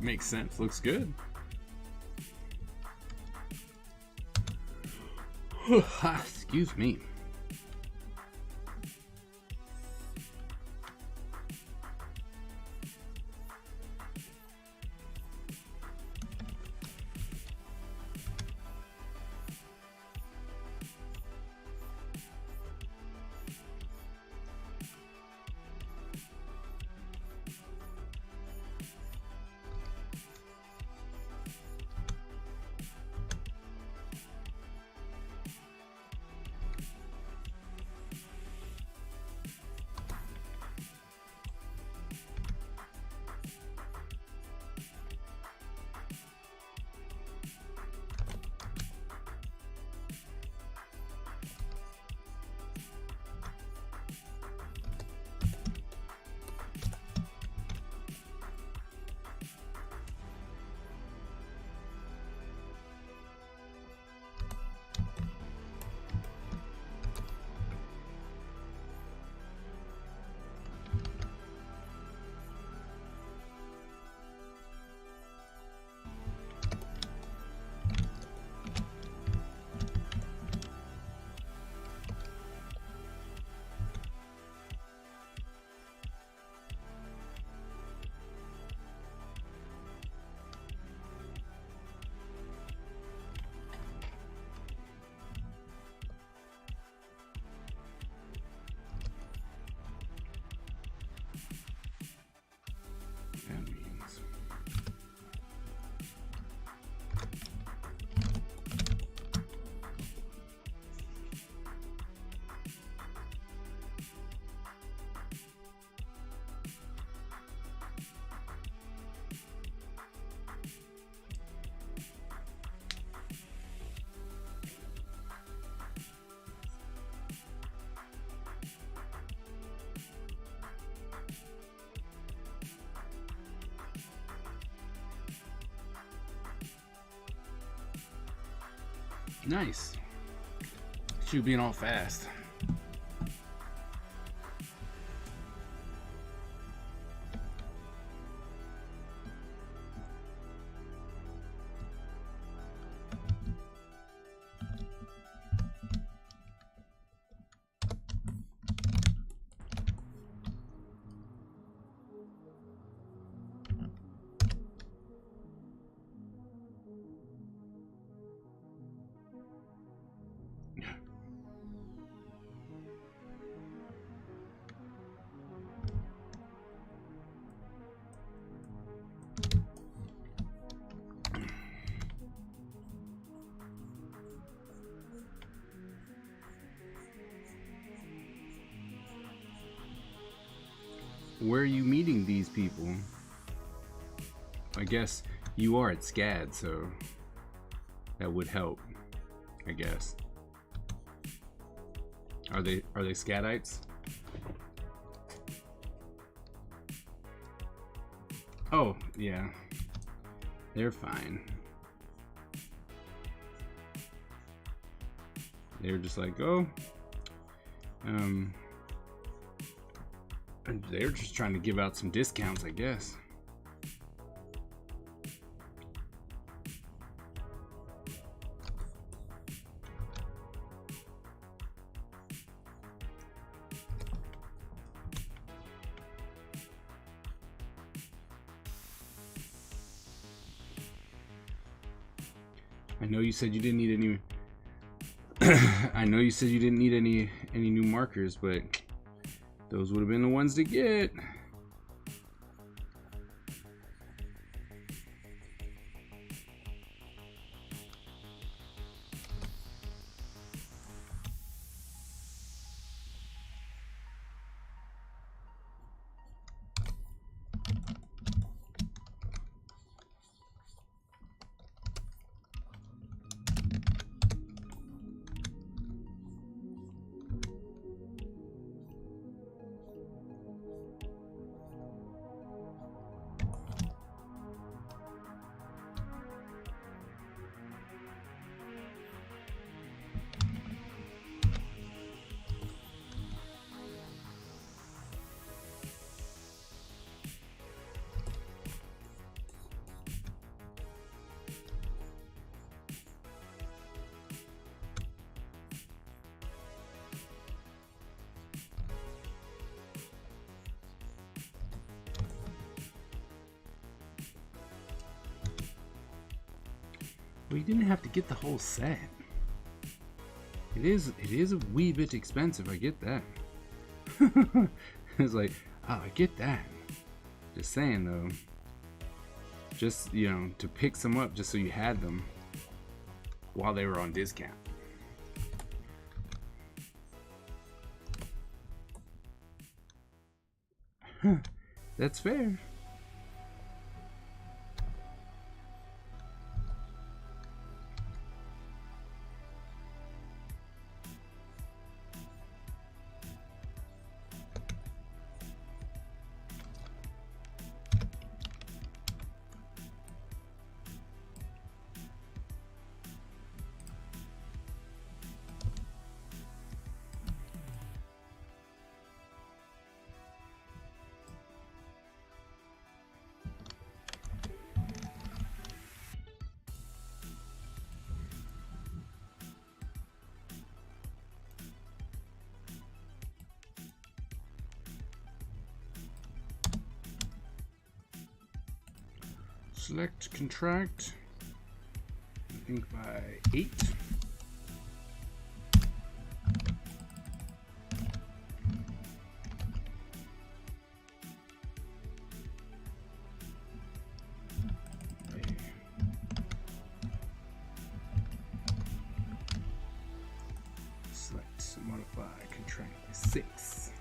Makes sense. Looks good. Excuse me. Nice. Shoot being all fast. Where are you meeting these people? I guess you are at SCAD, so that would help, I guess. Are they SCADites? Oh, yeah. They're fine. They're just like, oh, they're just trying to give out some discounts, I guess. I know you said you didn't need any. I know you said you didn't need any new markers, but those would have been the ones to get. Well, you didn't have to get the whole set. It is a wee bit expensive, I get that. It's like, oh, I get that. Just saying though. Just, you know, to pick some up just so you had them while they were on discount. That's fair. Select contract, I think by 8. Select modify contract by 6.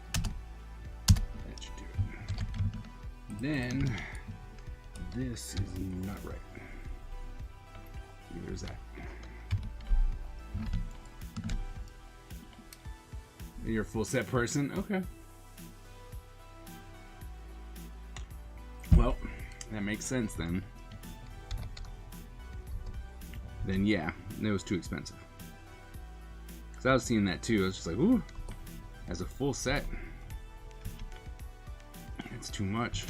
That should do it. Then this is not right. Where's that? You're a full set person? Okay. Well, that makes sense then. Then yeah, it was too expensive. Because I was seeing that too. I was just like, ooh, as a full set, it's too much.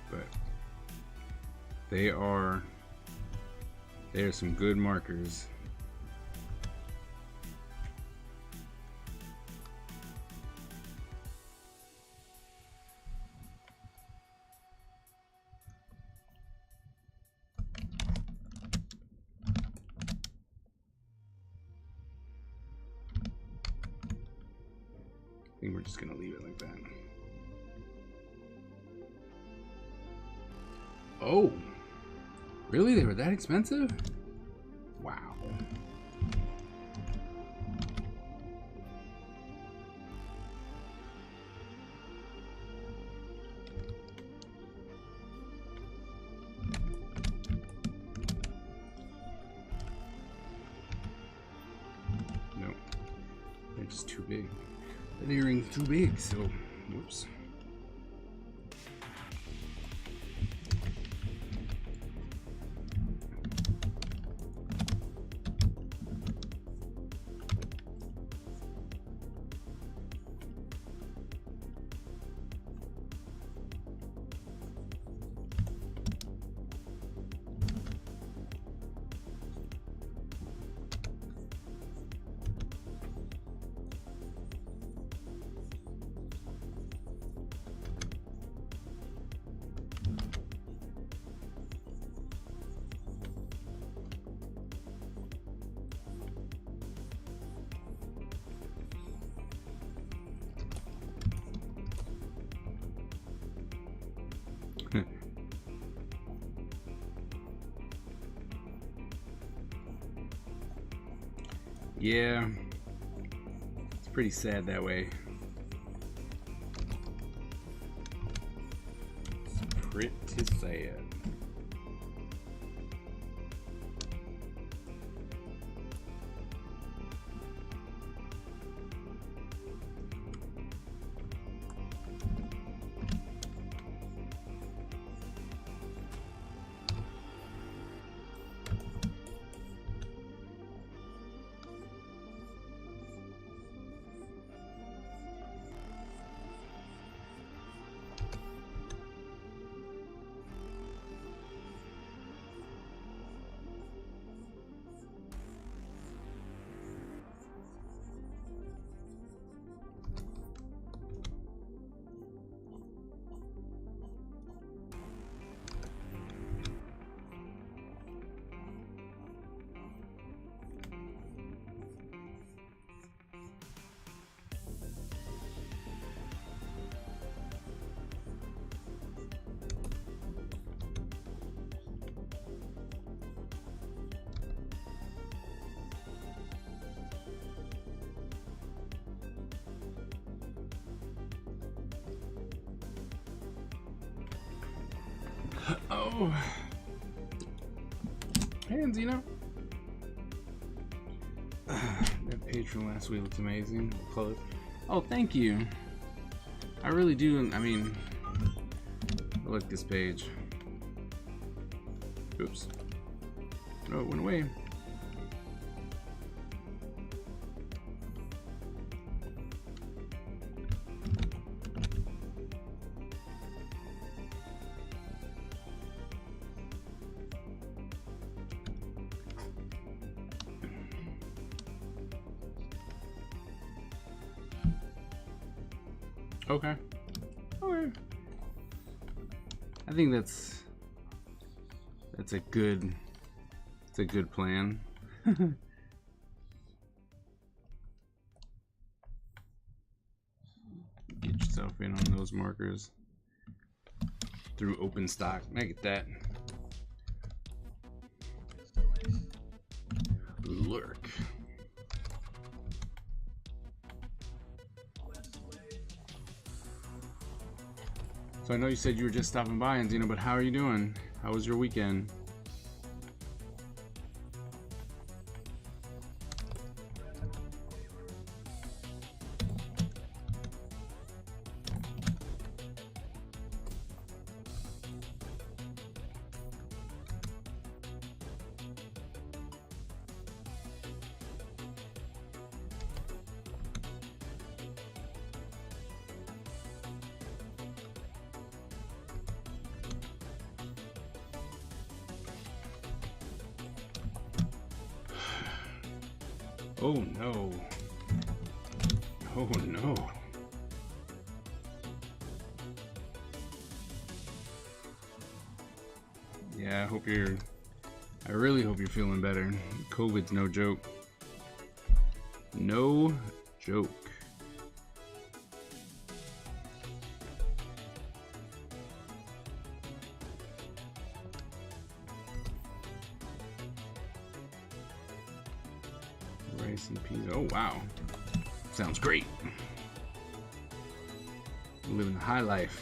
But they are some good markers. I think we're just gonna leave it like that. Oh, really? They were that expensive? Wow. No, they're just too big. The earring's too big, so whoops. Yeah, it's pretty sad that way. It's pretty sad. Oh, hey, Enzino. That page from last week looks amazing. Close. Oh, thank you. I really do. I mean, I like this page. Oops. No, it went away. Okay. Okay. I think that's a good plan. Get yourself in on those markers through open stock. I get that. Lurk. So I know you said you were just stopping by, Enzino, but how are you doing? How was your weekend? Oh no. Oh no. Yeah, I really hope you're feeling better. COVID's no joke. No joke. Rice and peas. Oh wow. Sounds great. Living the high life.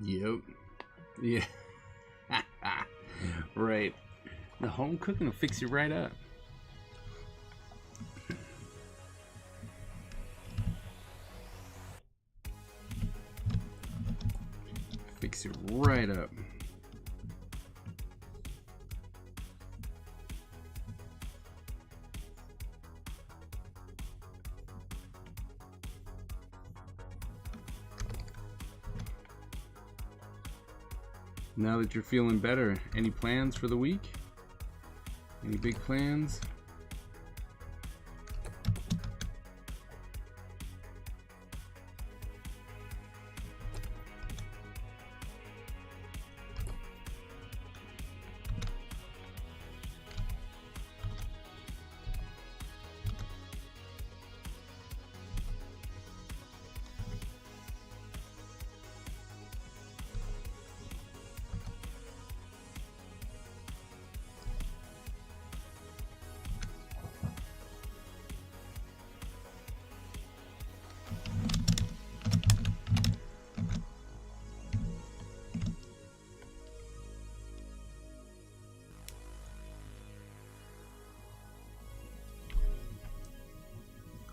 Yep. Yeah. Right. The home cooking will fix you right up. Fix you right up. Now that you're feeling better, any plans for the week? Any big plans?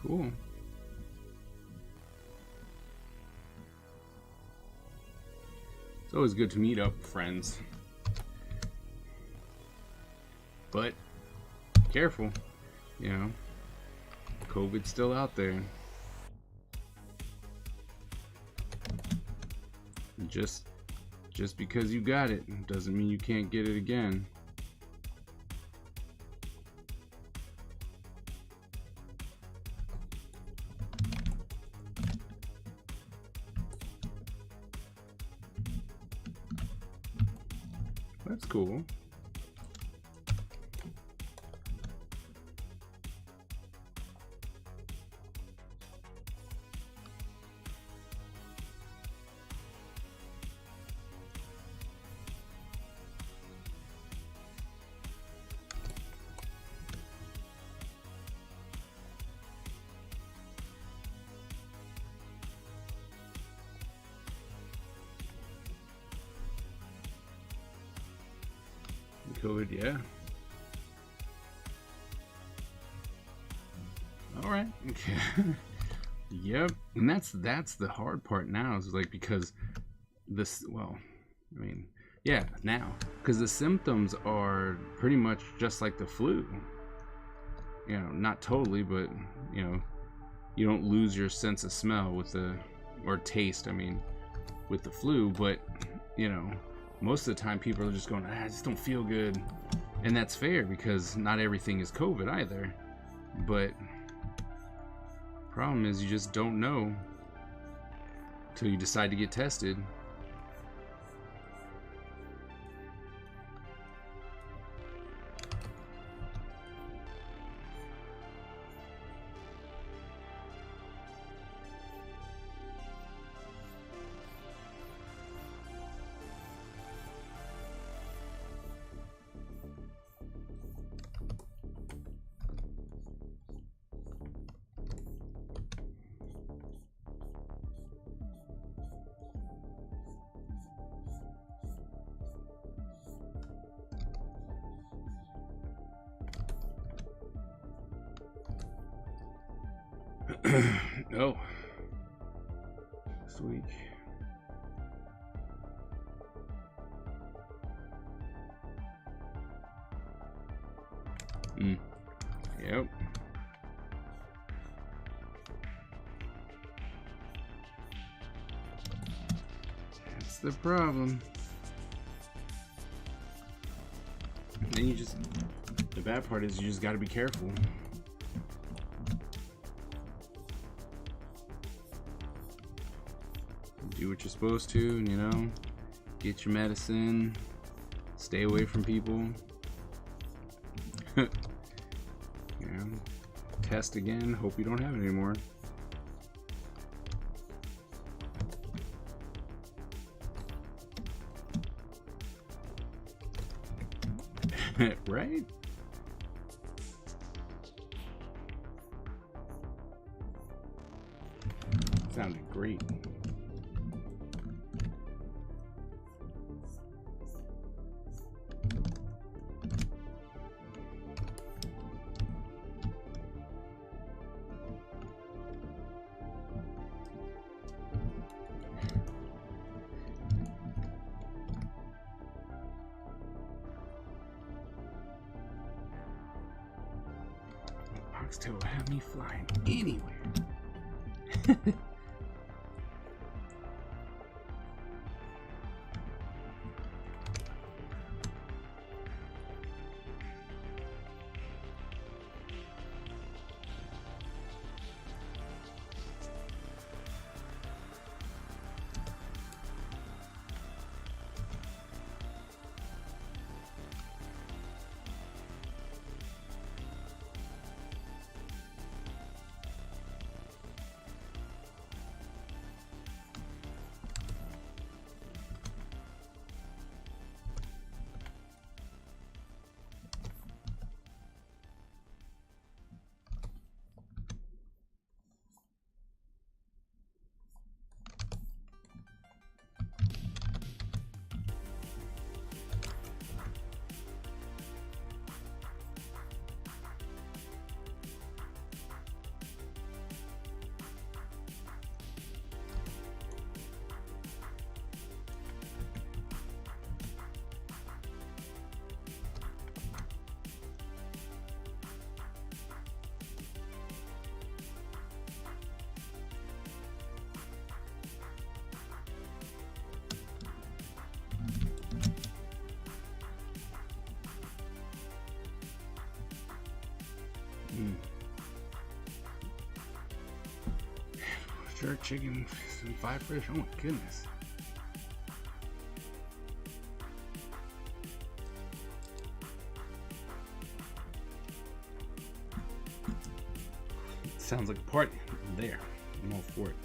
Cool. It's always good to meet up, friends. But careful, you know, COVID's still out there. Just because you got it doesn't mean you can't get it again. That's cool. COVID, yeah. All right. Okay. Yep. And that's the hard part now is like because this, well, I mean, yeah, now because the symptoms are pretty much just like the flu. You know, not totally, but you know, you don't lose your sense of smell with the or taste. I mean, with the flu, but you know. Most of the time people are just going, I just don't feel good. And that's fair because not everything is COVID either. But problem is you just don't know until you decide to get tested. Oh. This week. Yep. That's the problem. And then the bad part is you just gotta be careful. Do what you're supposed to, you know, get your medicine, stay away from people. Yeah. Test again, hope you don't have it anymore. Right? Sounded great. Oxtail will have me flying anywhere. Jerk chicken and 5 fish. Oh my goodness. It sounds like a party. I'm there. I'm all for it.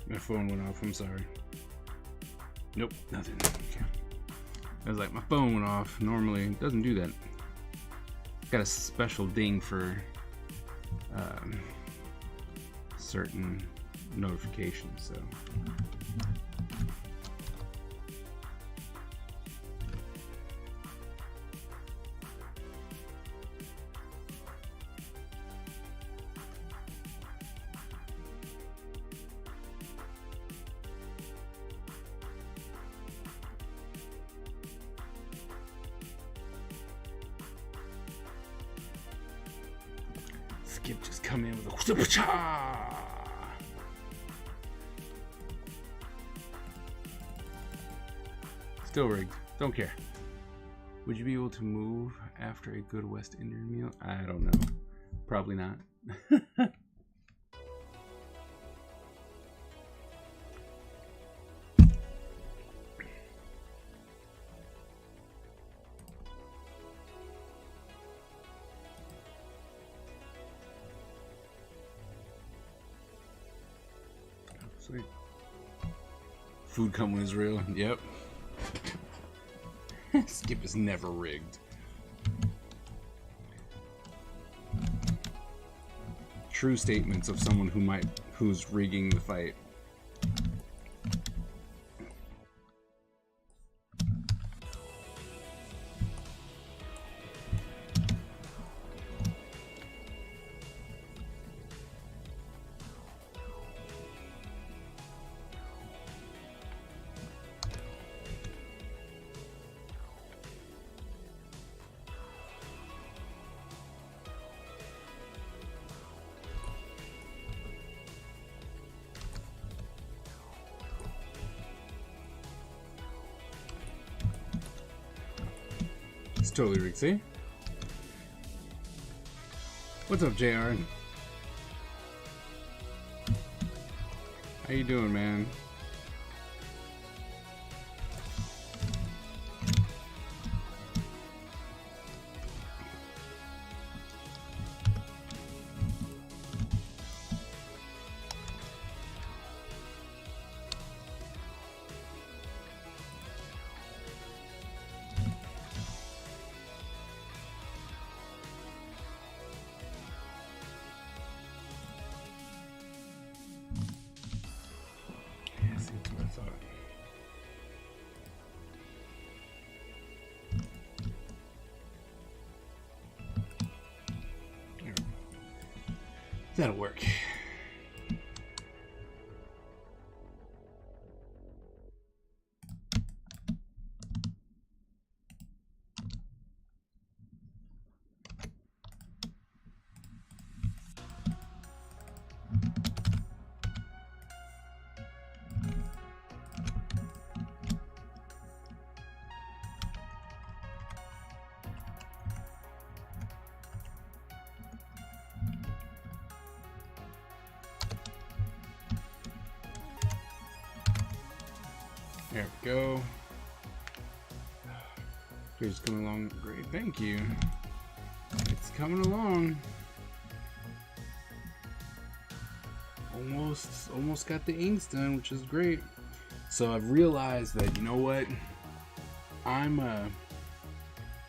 My phone went off, I'm sorry. Nope, nothing. Okay. I was like, my phone went off. Normally, it doesn't do that. Got a special ding for certain notifications, so. Skip just come in with a super cha. Still rigged. Don't care. Would you be able to move after a good West Indian meal? I don't know. Probably not. Sweet. Food Coma is real. Yep. Skip is never rigged. True statements of someone who's rigging the fight. It's totally rigged, see? What's up, JR? How you doing, man? That'll work. There we go. Here's coming along great. Thank you. It's coming along. Almost got the inks done, which is great. So I've realized that, you know what? I'm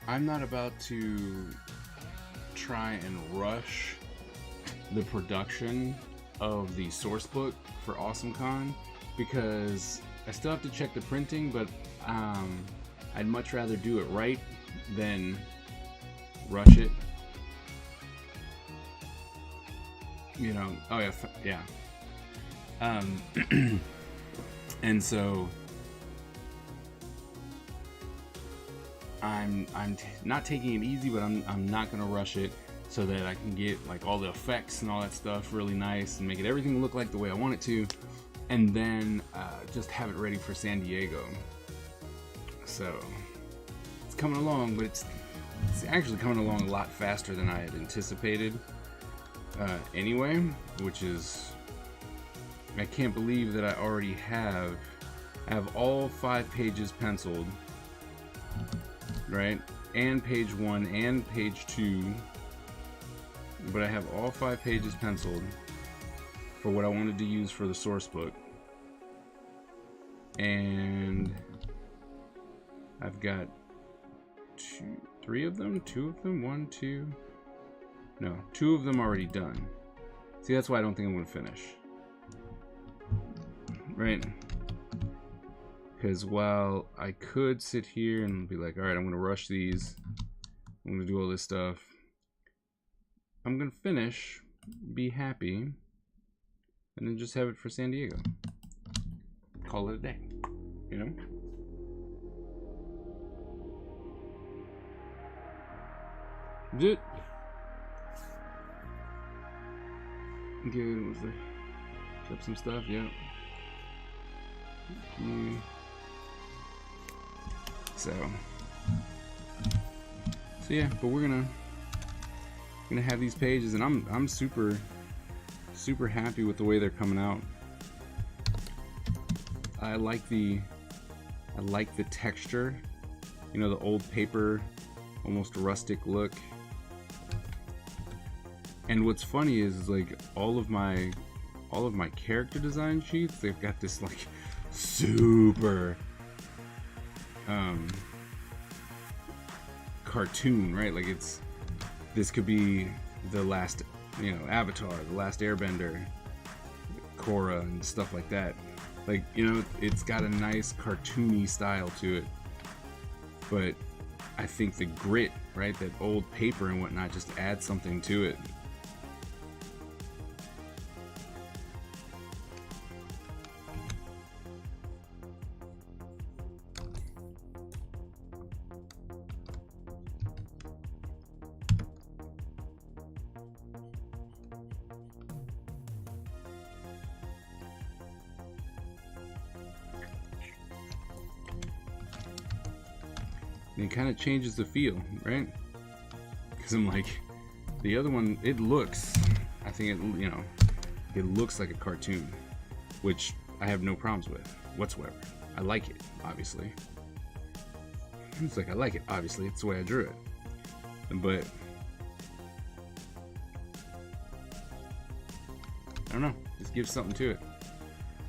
not about to try and rush the production of the source book for AwesomeCon, because I still have to check the printing, but I'd much rather do it right than rush it. You know, oh yeah, yeah. And so I'm not taking it easy, but I'm not gonna rush it, so that I can get like all the effects and all that stuff really nice and make it everything look like the way I want it to, and then just have it ready for San Diego. So it's coming along, but it's actually coming along a lot faster than I had anticipated. Anyway, which is, I can't believe that I already have all 5 pages penciled, right? And page 1 and page 2, but I have all 5 pages penciled for what I wanted to use for the source book. And I've got 2 of them, 2 of them already done. See, that's why I don't think I'm going to finish. Right? Because while I could sit here and be like, alright, I'm going to rush these, I'm going to do all this stuff, I'm going to finish, be happy, and then just have it for San Diego. Call it a day. You know? Good. Good. Was there? Up some stuff. Yeah. So yeah, but we're gonna have these pages, and I'm super happy with the way they're coming out. I like the texture, you know, the old paper, almost rustic look. And what's funny is like all of my character design sheets, they've got this like super cartoon, right? Like this could be the last, Avatar, the last Airbender, Korra, and stuff like that. Like, it's got a nice cartoony style to it, but I think the grit, right, that old paper and whatnot, just adds something to it. And it kind of changes the feel, right? Because I'm like, the other one, it looks, I think it looks like a cartoon, which I have no problems with whatsoever. I like it, obviously. It's like, I like it, obviously. It's the way I drew it. But I don't know, just gives something to it.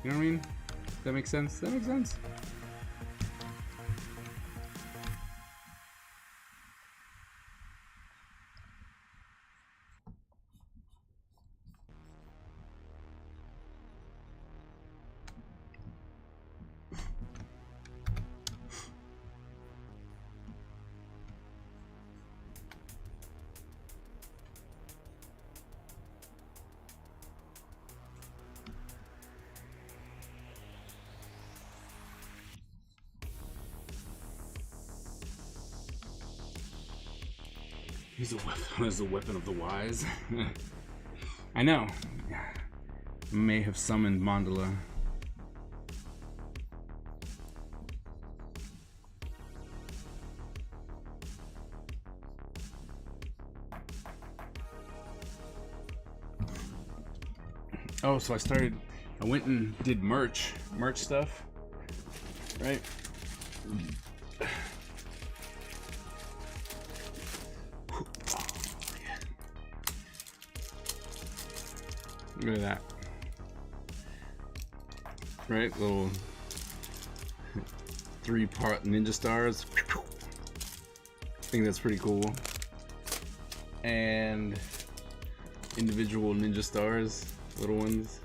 You know what I mean? Does that make sense? Does that make sense? He's a weapon of the wise. I know. May have summoned Mandala. Oh, so I went and did merch stuff, right? Look at that. Right? Little 3-part ninja stars. I think that's pretty cool. And individual ninja stars, little ones.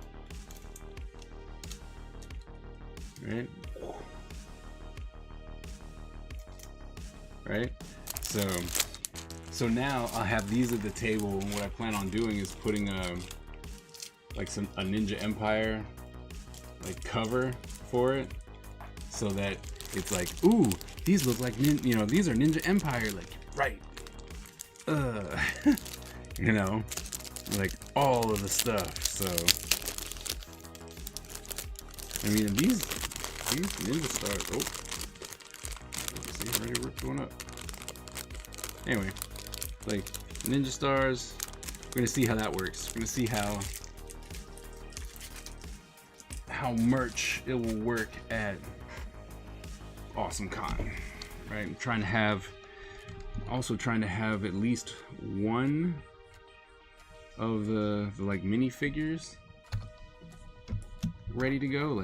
Right? Right? So now I'll have these at the table, and what I plan on doing is putting a Ninja Empire cover for it, so that it's like, ooh, these look like these are Ninja Empire, right? All of the stuff. So I mean, these Ninja stars. Oh, see, already ripped one up. Anyway, Ninja stars. We're gonna see how that works. We're gonna see how merch it will work at Awesome Con, right? I'm trying to have at least one of the minifigures ready to go,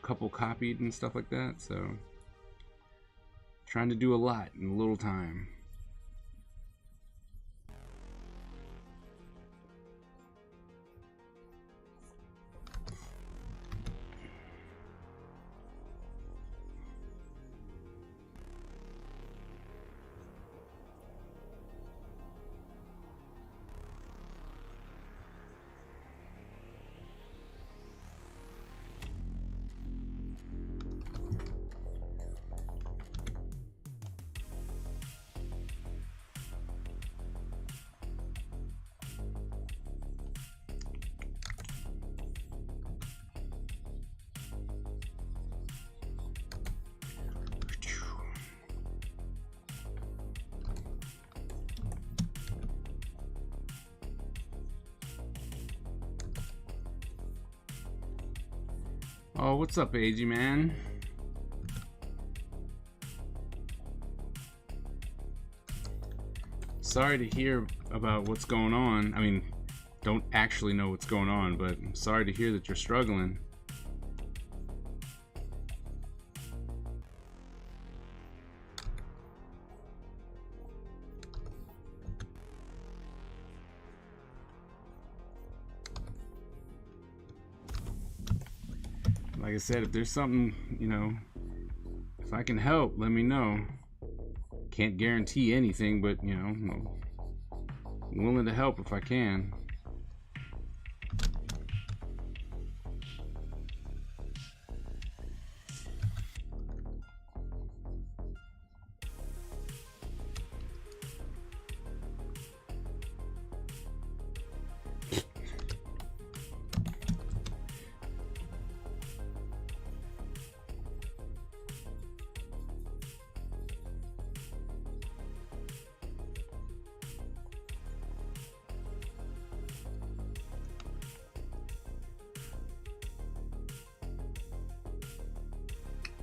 couple copied and stuff like that. So trying to do a lot in a little time. Oh, what's up, AG man? Sorry to hear about what's going on. I mean, don't actually know what's going on, but I'm sorry to hear that you're struggling. like I said, if there's something, you know, if I can help, let me know. Can't guarantee anything, but, you know, I'm willing to help if I can.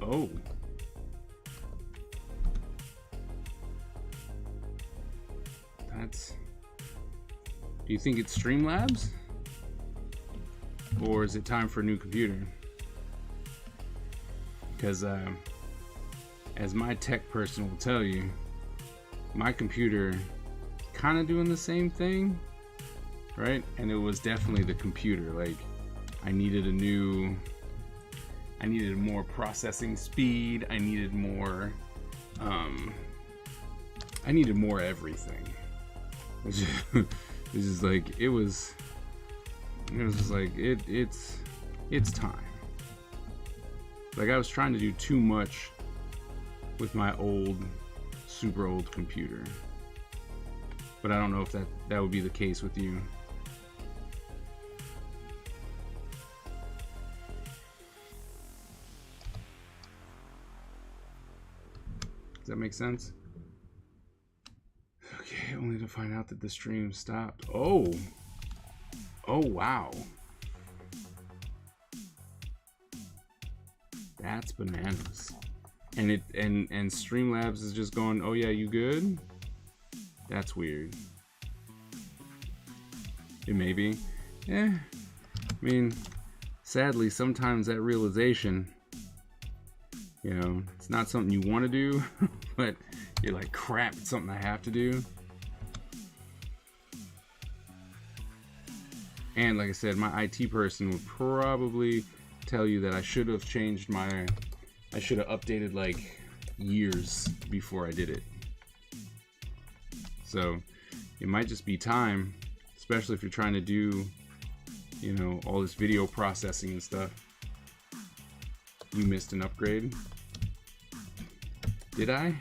Oh. That's... Do you think it's Streamlabs? Or is it time for a new computer? Because, as my tech person will tell you, my computer kind of doing the same thing, right? And it was definitely the computer. Like, I needed more processing speed. I needed more everything. Which is like, it was just like, it's time. Like, I was trying to do too much with my super old computer. But I don't know if that would be the case with you. Does that make sense? Okay, only to find out that the stream stopped. Oh wow. That's bananas. And Streamlabs is just going, oh yeah, you good? That's weird. It may be. I mean, sadly, sometimes that realization, you know, it's not something you want to do, but you're like, crap, it's something I have to do. And like I said, my IT person would probably tell you that I should have updated like years before I did it. So it might just be time, especially if you're trying to do, you know, all this video processing and stuff. You missed an upgrade. Did I?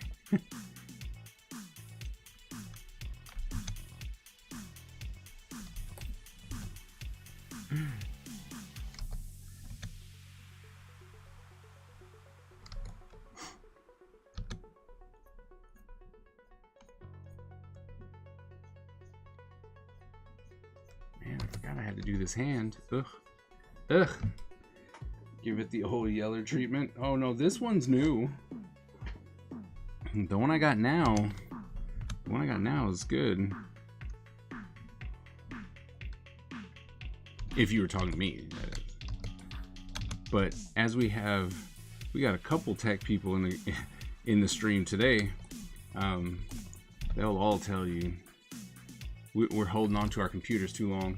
Man, I forgot I had to do this hand. Ugh. Ugh. Give it the old Yeller treatment. Oh no, this one's new. The one I got now is good. If you were talking to me. But as we got a couple tech people in the stream today, they'll all tell you we're holding on to our computers too long.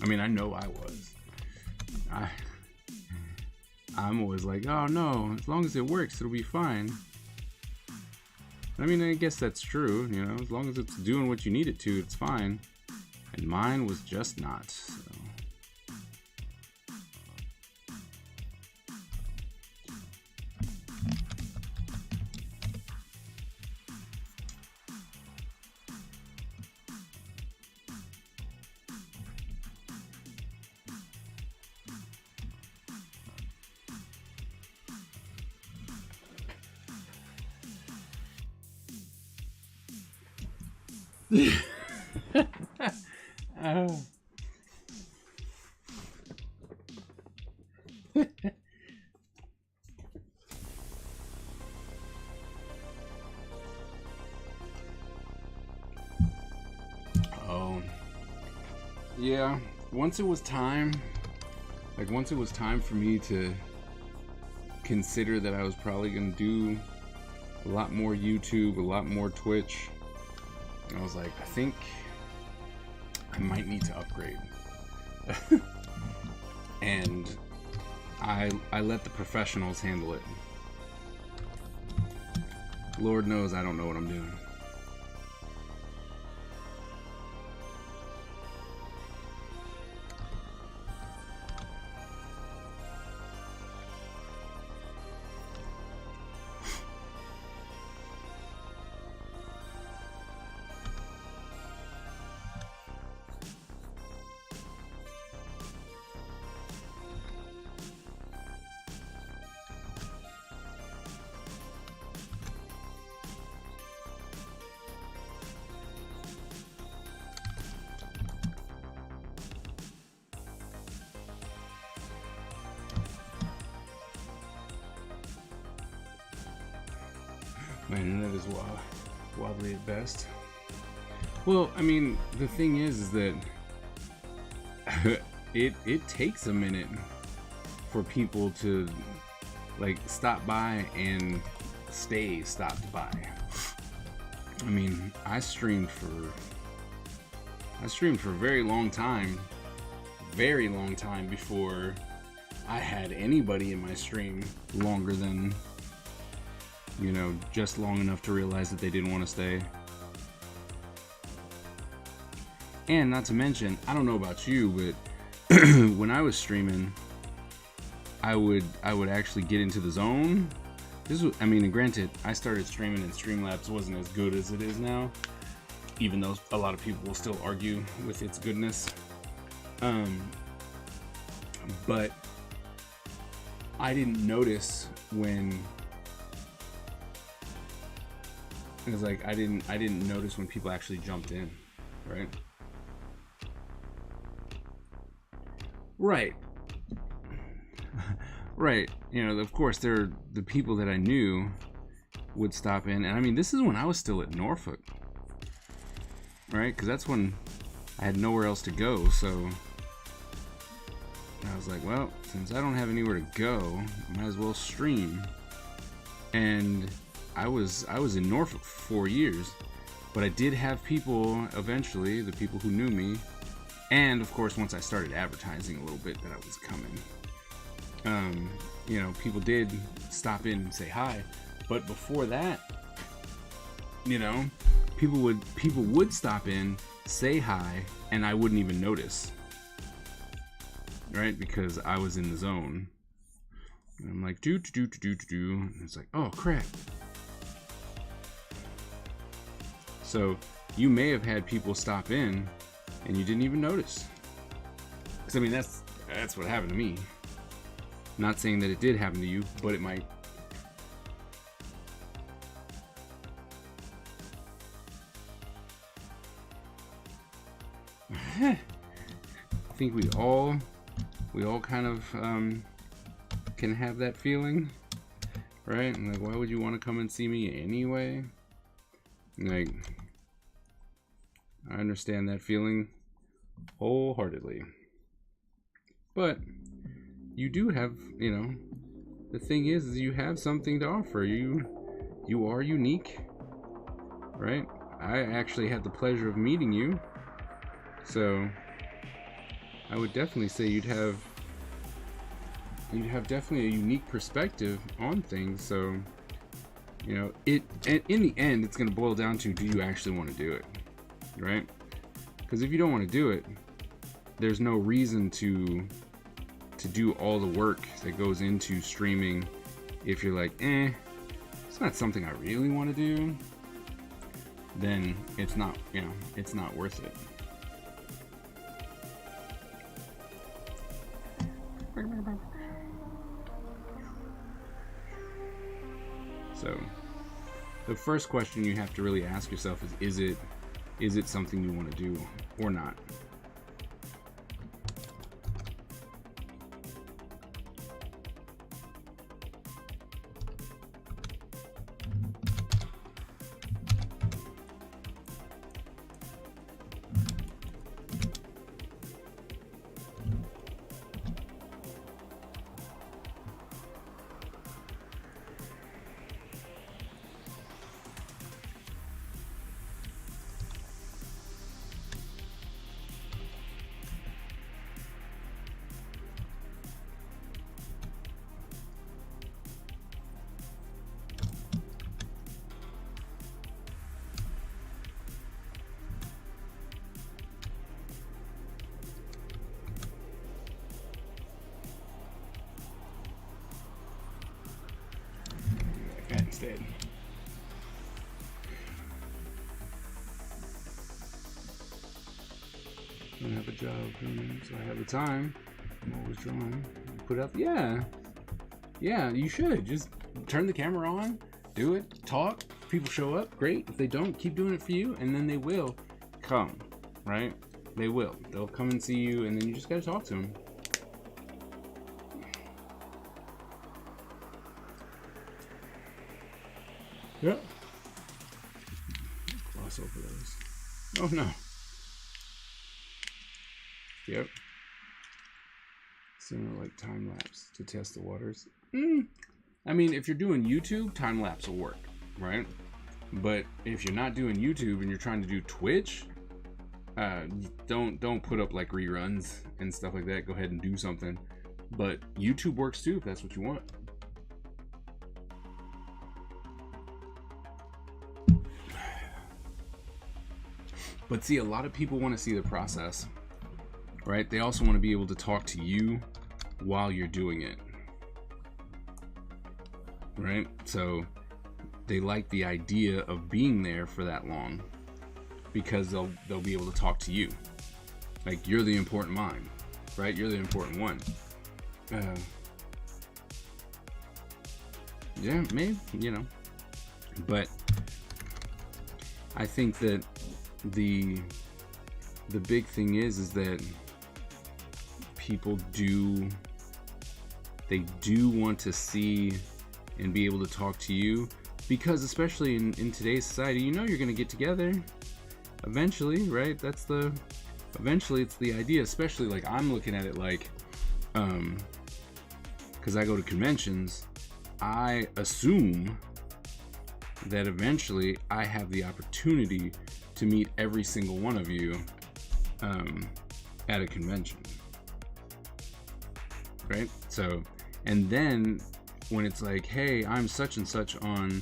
I mean, I know I was. I'm always like, oh no, as long as it works, it'll be fine. I mean, I guess that's true, you know, as long as it's doing what you need it to, it's fine. And mine was just not, so. Oh, yeah. Once it was time for me to consider that I was probably going to do a lot more YouTube, a lot more Twitch. And I was like, I think I might need to upgrade. And I let the professionals handle it. Lord knows I don't know what I'm doing. My internet is wobbly at best. Well, I mean, the thing is that it takes a minute for people to like stop by and stay stopped by. I mean, I streamed for a very long time before I had anybody in my stream longer than, you know, just long enough to realize that they didn't want to stay. And not to mention, I don't know about you, but when I was streaming, I would actually get into the zone. This was, I mean, and granted, I started streaming and Streamlabs wasn't as good as it is now, even though a lot of people will still argue with its goodness. But I didn't notice when it was like I didn't notice when people actually jumped in, right? Right. Right. You know, of course, the people that I knew would stop in, and I mean, this is when I was still at Norfolk, right? Because that's when I had nowhere else to go. So I was like, well, since I don't have anywhere to go, I might as well stream. And I was in Norfolk for 4 years, but I did have people eventually, the people who knew me, and of course once I started advertising a little bit that I was coming, you know, people did stop in and say hi. But before that, you know, people would stop in, say hi, and I wouldn't even notice, right? Because I was in the zone. And I'm like, do. And it's like, oh crap. So you may have had people stop in and you didn't even notice. Because I mean, that's what happened to me. Not saying that it did happen to you, but it might. I think we all kind of can have that feeling, right? And like, why would you want to come and see me anyway? Like, I understand that feeling wholeheartedly. But you do have, you know, the thing is you have something to offer. You are unique, right? I actually had the pleasure of meeting you. So I would definitely say you'd have definitely a unique perspective on things. So, you know, in the end, it's going to boil down to, do you actually want to do it, right? Because if you don't want to do it, there's no reason to do all the work that goes into streaming. If you're like, it's not something I really want to do, then it's not, you know, it's not worth it. So the first question you have to really ask yourself is it something you want to do or not? that instead. I don't have a job, so I have the time. I'm always drawing. Put up, yeah, you should. Just turn the camera on, do it, talk. If people show up, great. If they don't, keep doing it for you, and then they will come, right? They will. They'll come and see you, and then you just gotta talk to them. Yep. Gloss over those. Oh no. Yep. Similar like time lapse to test the waters. I mean, if you're doing YouTube, time lapse will work, right? But if you're not doing YouTube and you're trying to do Twitch, don't put up like reruns and stuff like that. Go ahead and do something. But YouTube works too if that's what you want. But see, a lot of people want to see the process, right? They also want to be able to talk to you while you're doing it, right? So they like the idea of being there for that long because they'll be able to talk to you. Like, you're the important mind, right? You're the important one. Yeah, maybe, you know. But I think that the big thing is that people do want to see and be able to talk to you, because especially in today's society, you know, you're going to get together eventually, right? Eventually it's the idea. Especially like, I'm looking at it like, because I go to conventions, I assume that eventually I have the opportunity to meet every single one of you at a convention, right? So, and then when it's like, hey, I'm such and such on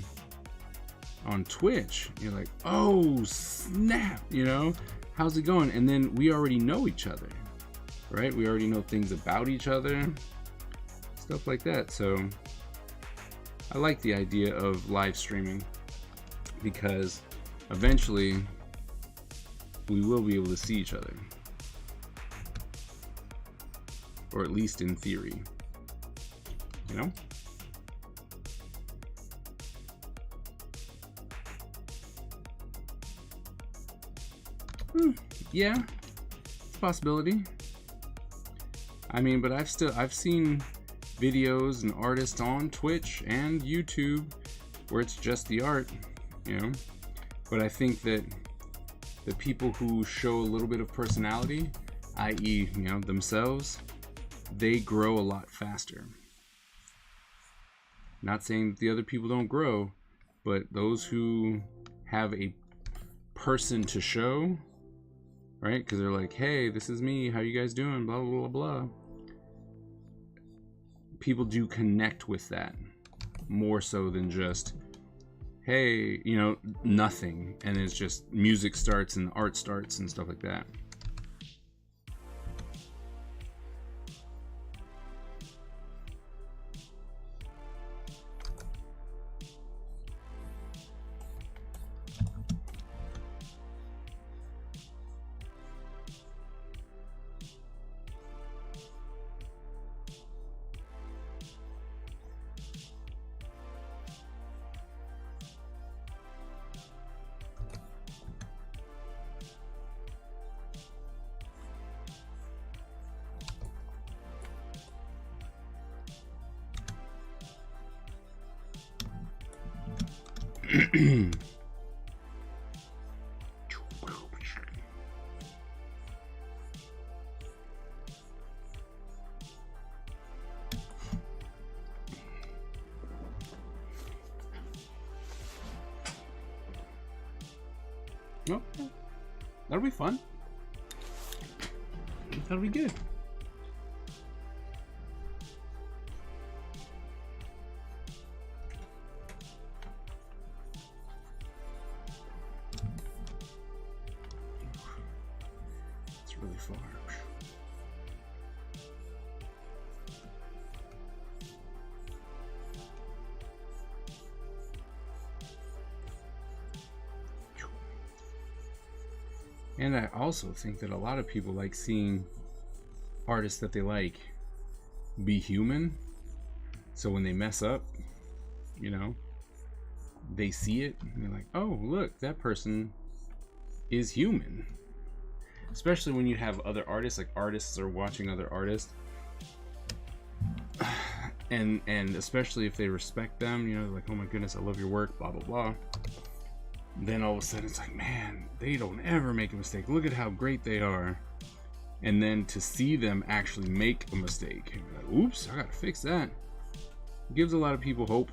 Twitch, you're like, oh snap, you know, how's it going? And then we already know each other, right? We already know things about each other, stuff like that. So I like the idea of live streaming, because eventually we will be able to see each other, or at least in theory, you know? Yeah, it's a possibility. I mean, but I've seen videos and artists on Twitch and YouTube where it's just the art, you know? But I think that the people who show a little bit of personality, i.e., you know, themselves, they grow a lot faster. Not saying that the other people don't grow, but those who have a person to show, right? Because they're like, hey, this is me, how you guys doing, blah, blah, blah, blah. People do connect with that more so than just, hey, you know, nothing, and it's just music starts and art starts and stuff like that. Oh, that'll be fun. That'll be good. It's really far. And I also think that a lot of people like seeing artists that they like be human. So when they mess up, you know, they see it and they're like, oh, look, that person is human. Especially when you have other artists, like artists are watching other artists. And especially if they respect them, you know, like, oh my goodness, I love your work, blah, blah, blah. Then all of a sudden it's like, man, they don't ever make a mistake. Look at how great they are. And then to see them actually make a mistake, like, oops, I gotta fix that. It gives a lot of people hope.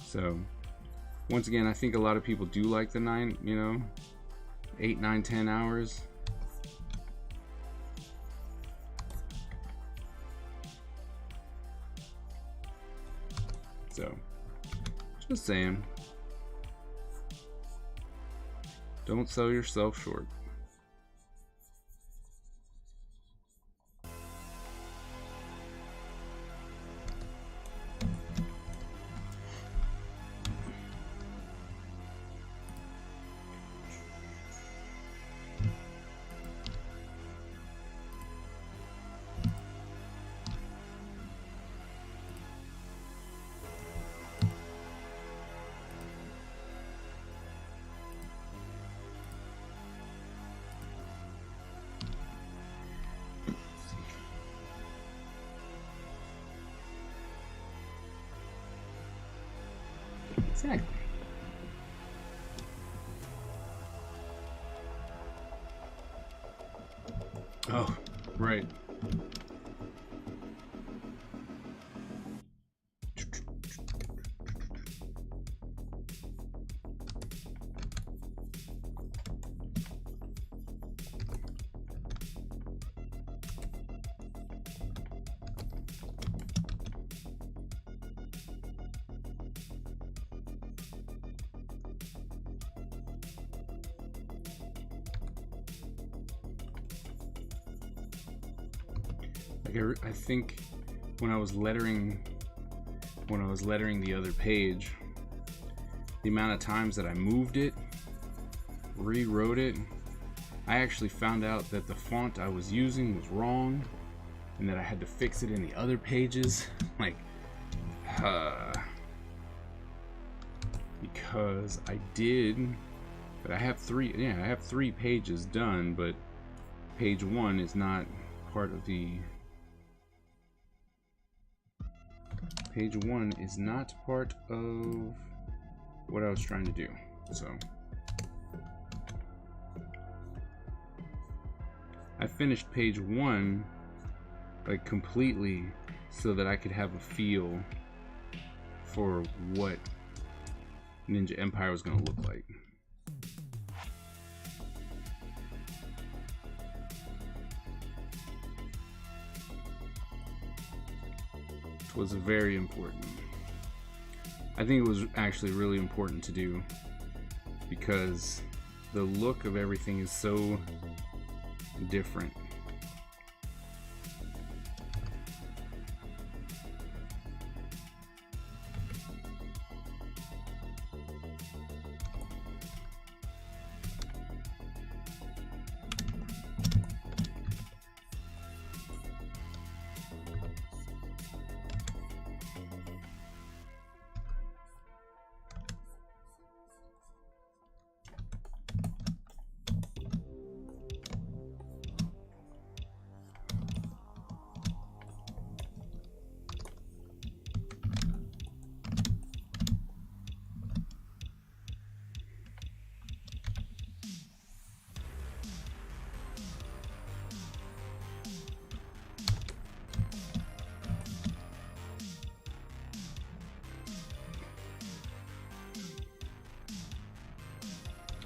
So, once again, I think a lot of people do like the 8, 9, 10 hours. So, just saying. Don't sell yourself short. Exactly. Oh, right. I think when I was lettering the other page, the amount of times that I moved it, rewrote it, I actually found out that the font I was using was wrong and that I had to fix it in the other pages. Like, because I did, but I have three pages done, but page 1 is not part of the Page 1 is not part of what I was trying to do. So I finished page 1 like completely so that I could have a feel for what Ninja Empire was going to look like. Was very important. I think it was actually really important to do because the look of everything is so different.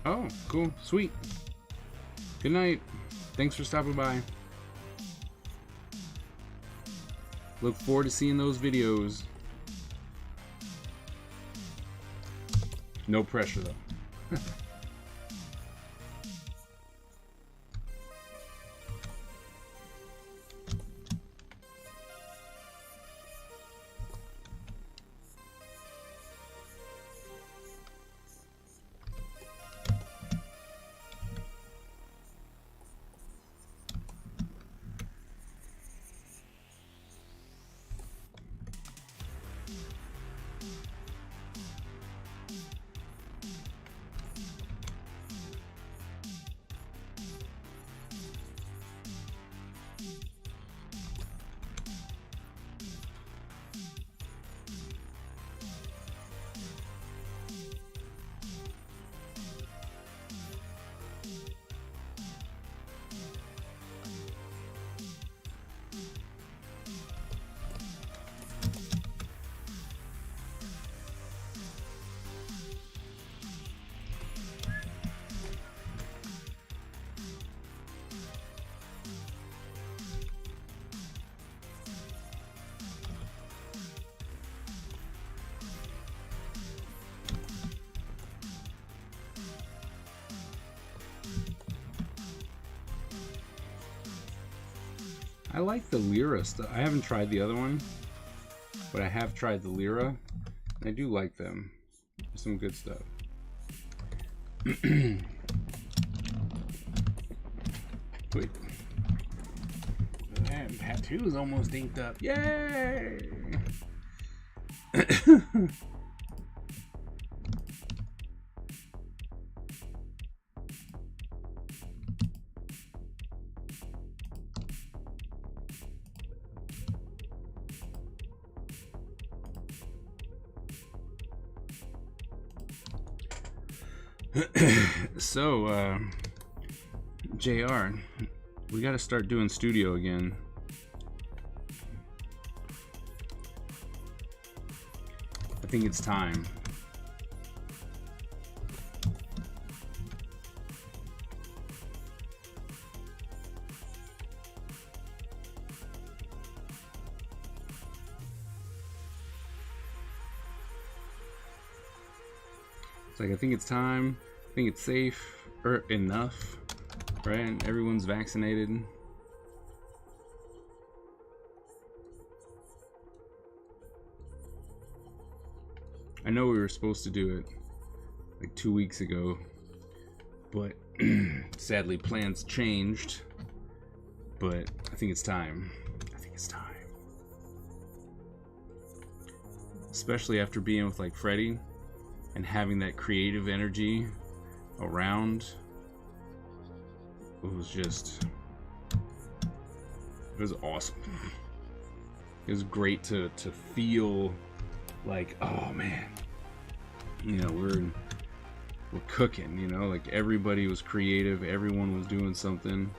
Oh, cool. Sweet. Good night. Thanks for stopping by. Look forward to seeing those videos. No pressure, though. like the Lyra stuff. I haven't tried the other one, but I have tried the Lyra. And I do like them. Some good stuff. Wait. Man, tattoo's almost inked up. Yay! So, JR, we gotta start doing studio again. I think it's time. It's like, I think it's time. I think it's safe or enough, right? And everyone's vaccinated. I know we were supposed to do it like 2 weeks ago, but sadly plans changed. But I think it's time. I think it's time. Especially after being with like Freddie and having that creative energy around. It was just, it was awesome. It was great to feel like, oh man, you know, we're cooking, you know, like everybody was creative, everyone was doing something.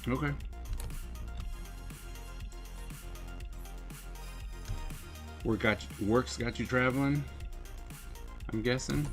Okay. Work's got you traveling, I'm guessing.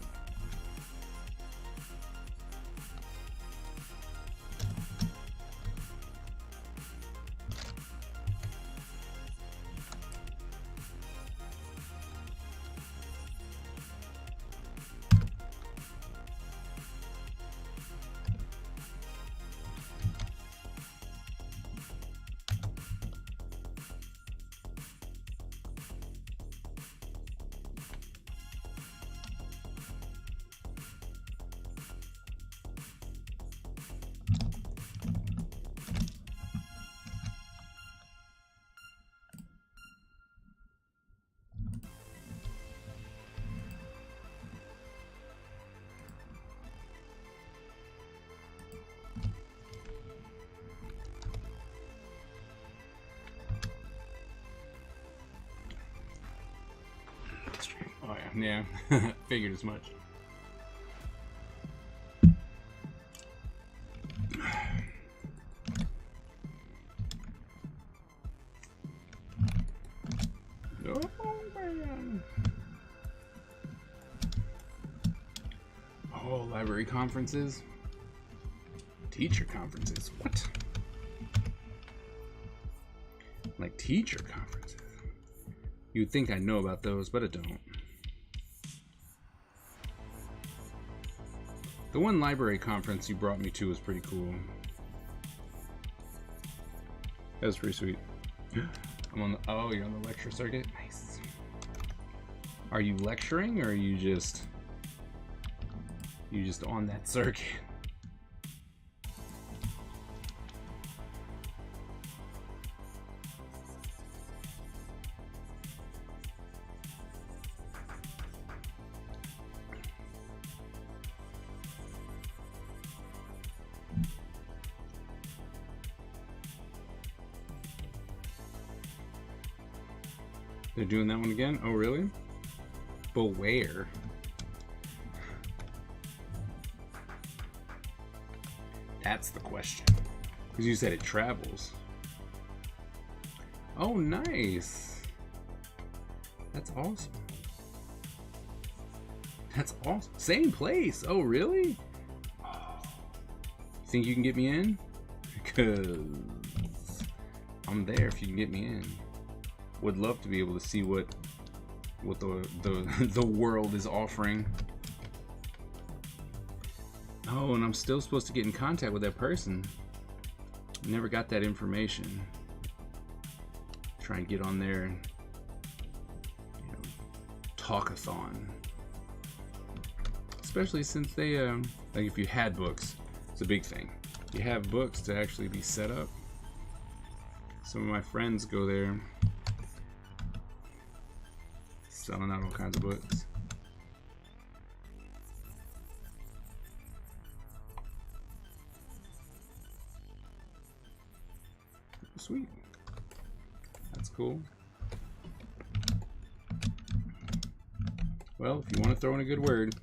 Oh yeah, yeah. Figured as much. Oh man. Oh, library conferences. Teacher conferences. What? Like teacher conferences. You'd think I know about those, but I don't. The one library conference you brought me to was pretty cool. That was pretty sweet. I'm on the, oh, you're on the lecture circuit? Nice. Are you lecturing or are you just on that circuit? They're doing that one again? Oh, really? But where? That's the question. Because you said it travels. Oh, nice. That's awesome. That's awesome. Same place. Oh, really? Think you can get me in? Because I'm there if you can get me in. Would love to be able to see what the world is offering. Oh, and I'm still supposed to get in contact with that person. Never got that information. Try and get on there and, you know, talkathon. Especially since they like if you had books, it's a big thing. You have books to actually be set up. Some of my friends go there selling out all kinds of books. Sweet. That's cool. Well, if you want to throw in a good word.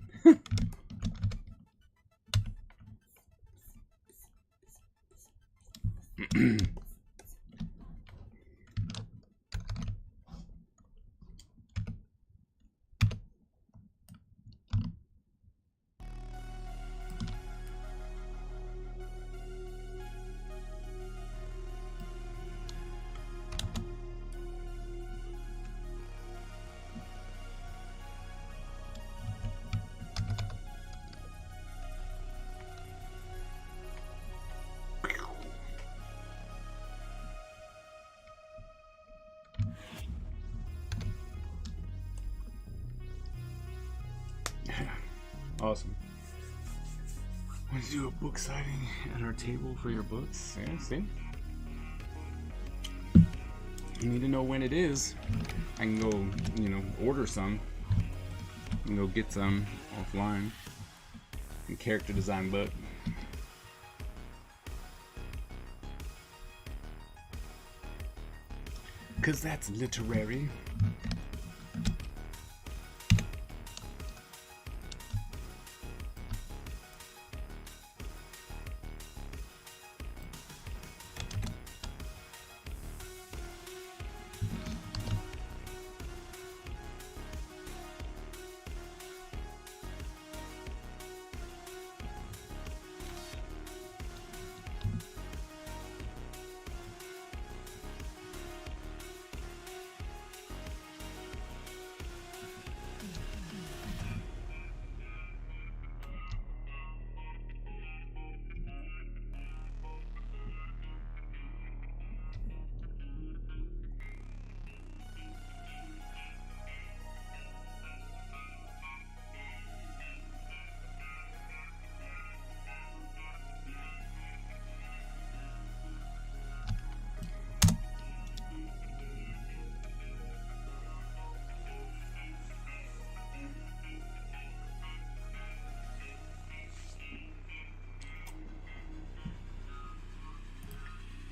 Awesome. Want to do a book signing at our table for your books? Yeah, see? You need to know when it is. I can go, you know, order some. I can go get some offline. A character design book. Cause that's literary.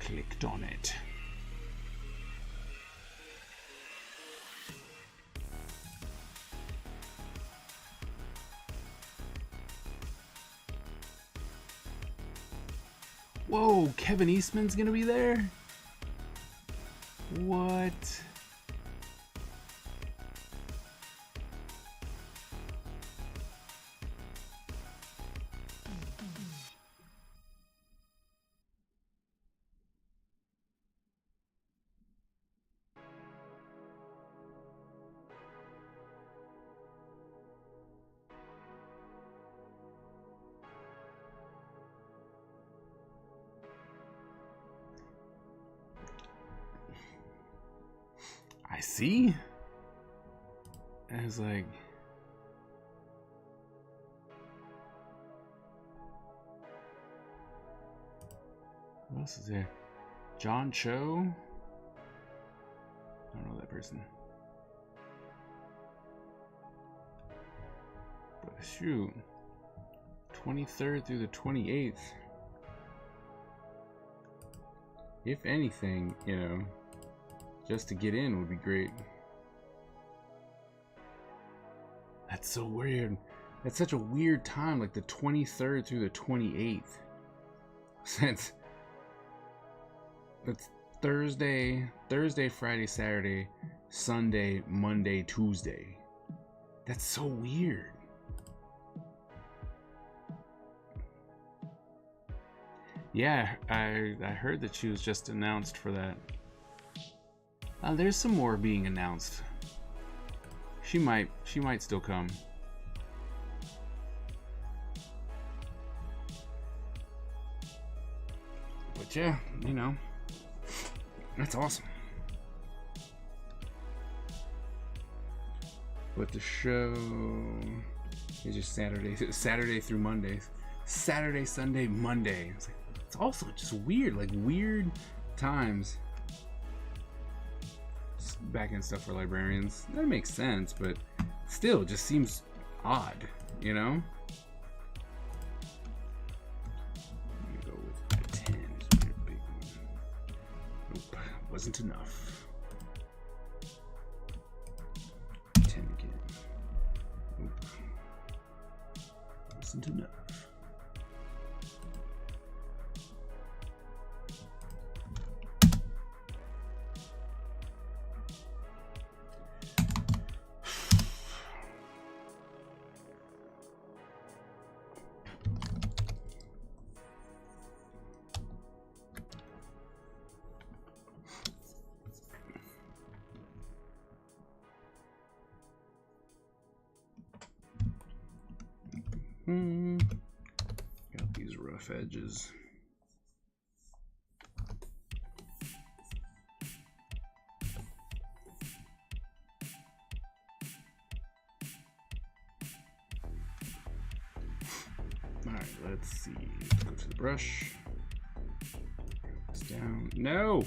Clicked on it. Whoa, Kevin Eastman's gonna be there? What? I see. I was like, what else is there? John Cho? I don't know that person. But shoot. 23rd through the 28th. If anything, you know, just to get in would be great. That's so weird. That's such a weird time, like the 23rd through the 28th. Since That's Thursday, Friday, Saturday, Sunday, Monday, Tuesday. That's so weird. Yeah, I heard that she was just announced for that. There's some more being announced. She might still come. But yeah, you know, that's awesome. But the show is just Saturday through Monday. Saturday, Sunday, Monday. It's also just weird, like weird times. Back in stuff for librarians. That makes sense, but still, it just seems odd, you know? Let me go with a 10. It's a big one. Nope, wasn't enough. 10 again. Nope. Wasn't enough. Got these rough edges. Alright, let's see. Let's go to the brush. It's down. No!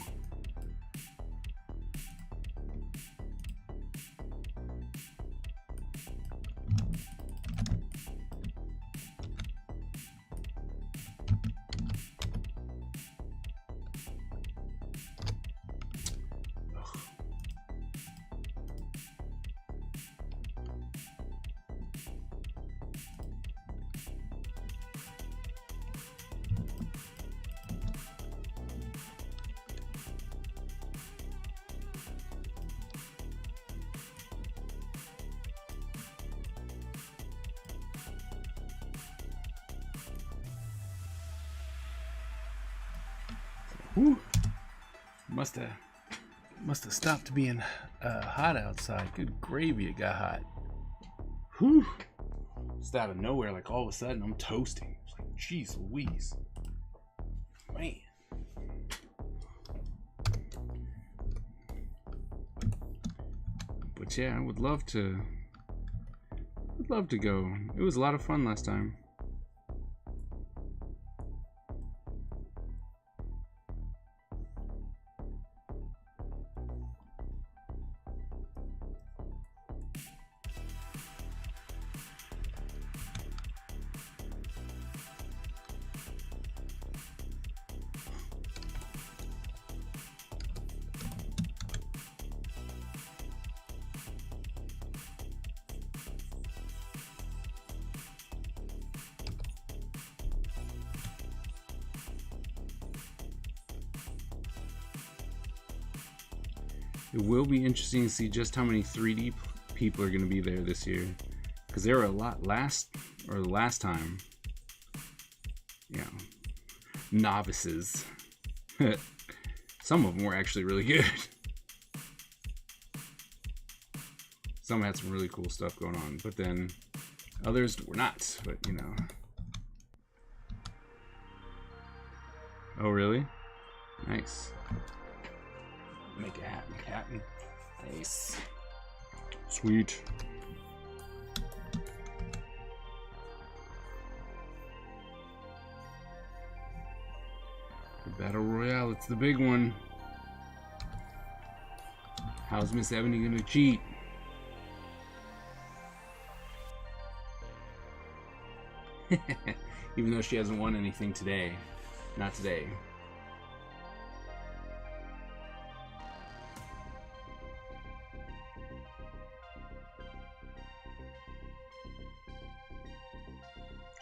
Whew. Must have stopped being hot outside. Good gravy, it got hot. Whew. Just out of nowhere, like all of a sudden, I'm toasting. It's like, jeez Louise. Man. But yeah, I would love to go. It was a lot of fun last time. It will be interesting to see just how many 3D people are going to be there this year, because there were a lot last time. You know, novices. Some of them were actually really good. Some had some really cool stuff going on, but then others were not. But you know. Oh really? Nice. Make it happen. Nice. Sweet. The Battle Royale, it's the big one. How's Miss Ebony gonna cheat? Even though she hasn't won anything today. Not today.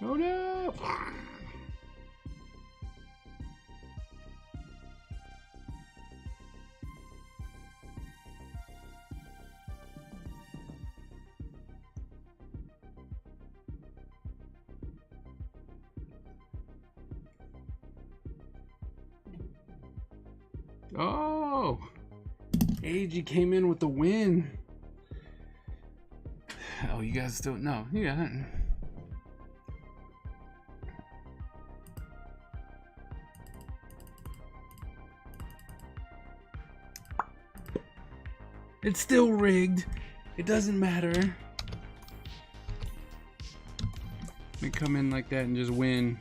Oh no! Oh, AG came in with the win. Oh, you guys still no? Yeah. It's still rigged. It doesn't matter. They come in like that and just win.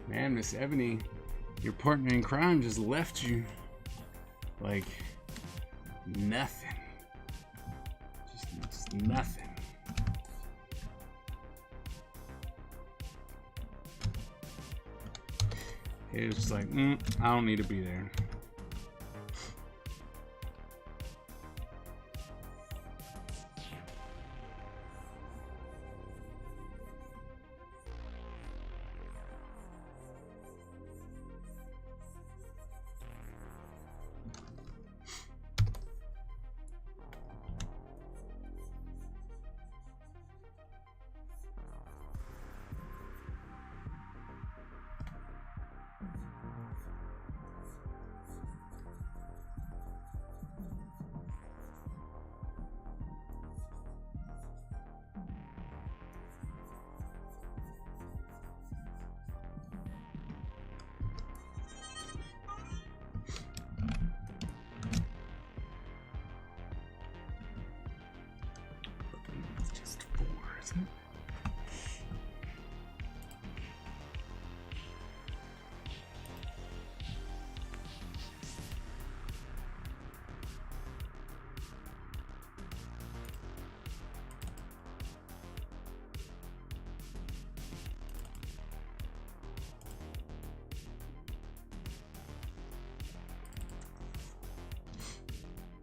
Man, Miss Ebony, your partner in crime just left you like nothing. Just nothing. It's just like, I don't need to be there.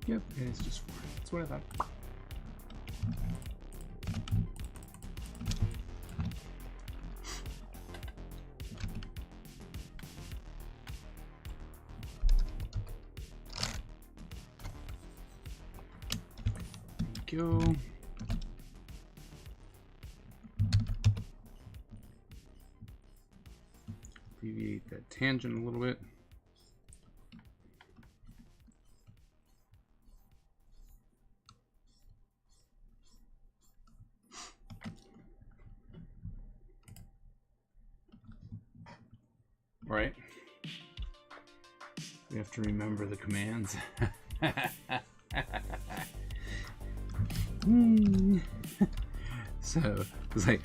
Yep, it's just 4. That's what I thought. Go. Deviate that tangent a little bit. Right. We have to remember the commands. So it's like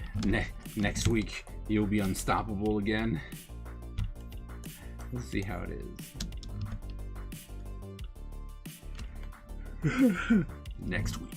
next week you'll be unstoppable again. Let's see how it is. Next week.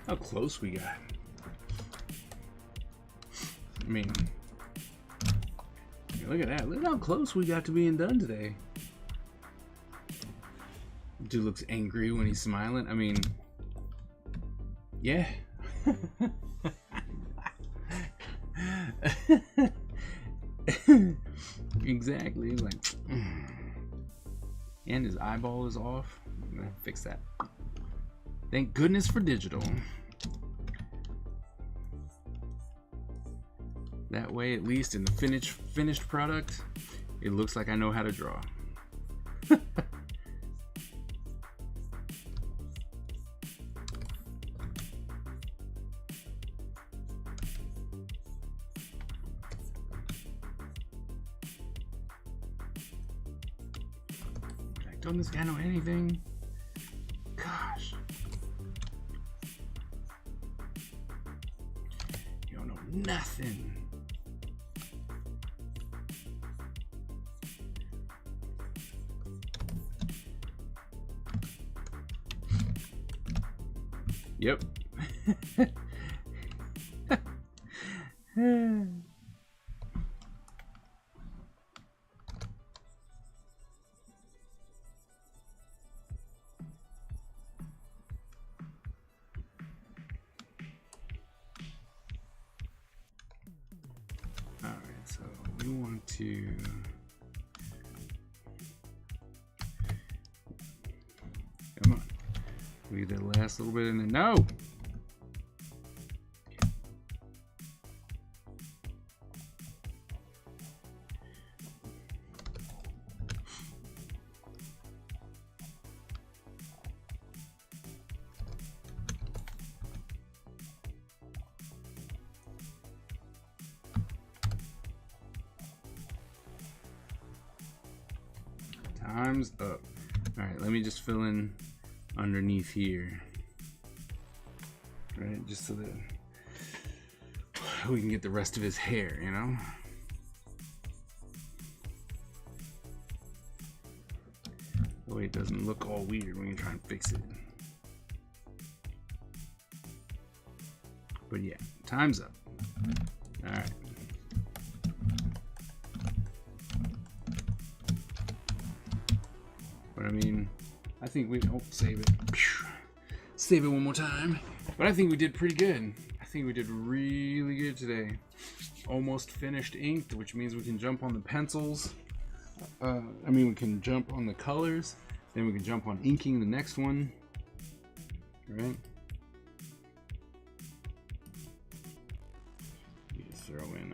How close we got. I mean, look at that. Look at how close we got to being done today. Dude looks angry when he's smiling. I mean, yeah. Exactly. He's like, and his eyeball is off. I'm gonna fix that. Thank goodness for digital. That way, at least in the finished product, it looks like I know how to draw. Don't this guy know anything? Gosh. You don't know nothing. Yep. All right, so we want to come on. Leave that last little bit in there. No. Time's up. All right, let me just fill in underneath here. Right, just so that we can get the rest of his hair, you know? That way it doesn't look all weird when you try and fix it. But yeah, time's up. All right. But I mean, I think we save it. Save it one more time. But I think we did pretty good. I think we did really good today. Almost finished inked, which means we can jump on the pencils. We can jump on the colors. Then we can jump on inking the next one. Right? You just throw in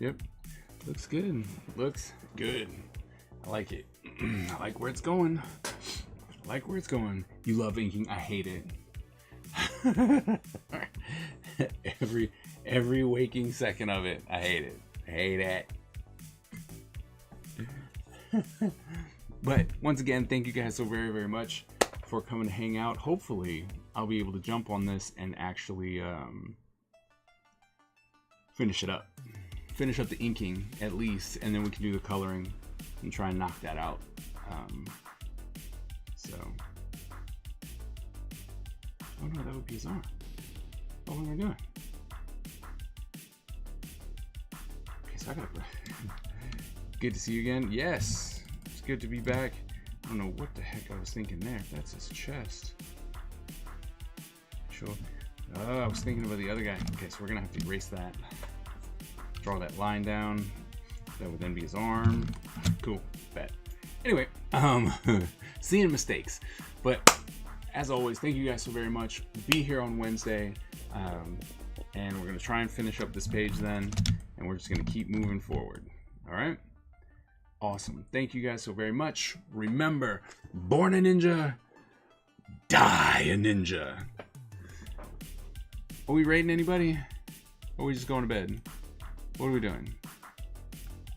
Yep, looks good. Looks good. I like it. I like where it's going. I like where it's going. You love inking. I hate it. every waking second of it. I hate it. I hate it. But once again, thank you guys so very, very much for coming to hang out. Hopefully, I'll be able to jump on this and actually finish it up. Finish up the inking at least, and then we can do the coloring and try and knock that out. Oh no, that would be his arm. Oh, what am I doing? Okay, so I gotta. Good to see you again. Yes, it's good to be back. I don't know what the heck I was thinking there. That's his chest. Sure. Oh, I was thinking about the other guy. Okay, so we're gonna have to erase that. Draw that line down. That would then be his arm. Cool. Bet. Anyway, seeing mistakes. But as always, thank you guys so very much. Be here on Wednesday. And we're going to try and finish up this page then. And we're just going to keep moving forward. All right? Awesome. Thank you guys so very much. Remember, born a ninja, die a ninja. Are we raiding anybody? Or are we just going to bed? What are we doing?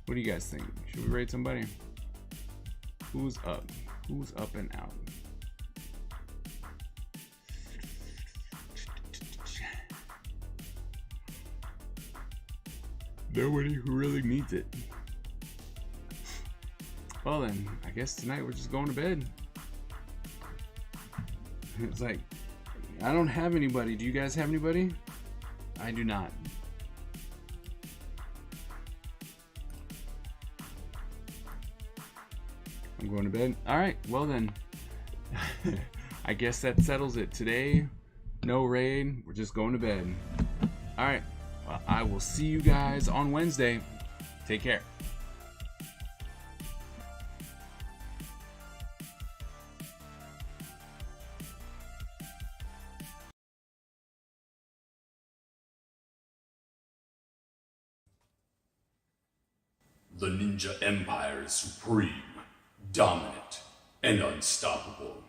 What do you guys think? Should we raid somebody? Who's up? Who's up and out? Nobody who really needs it. Well then, I guess tonight we're just going to bed. It's like, I don't have anybody. Do you guys have anybody? I do not. I'm going to bed. All right, well then. I guess that settles it. Today, no raid. We're just going to bed. All right. Well, I will see you guys on Wednesday. Take care. The Ninja Empire is supreme, dominant, and unstoppable.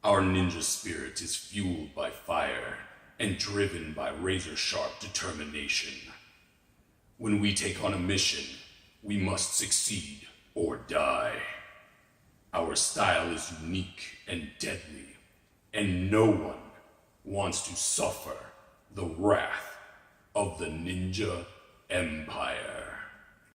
Our ninja spirit is fueled by fire and driven by razor-sharp determination. When we take on a mission, we must succeed or die. Our style is unique and deadly, and no one wants to suffer the wrath of the Ninja Empire.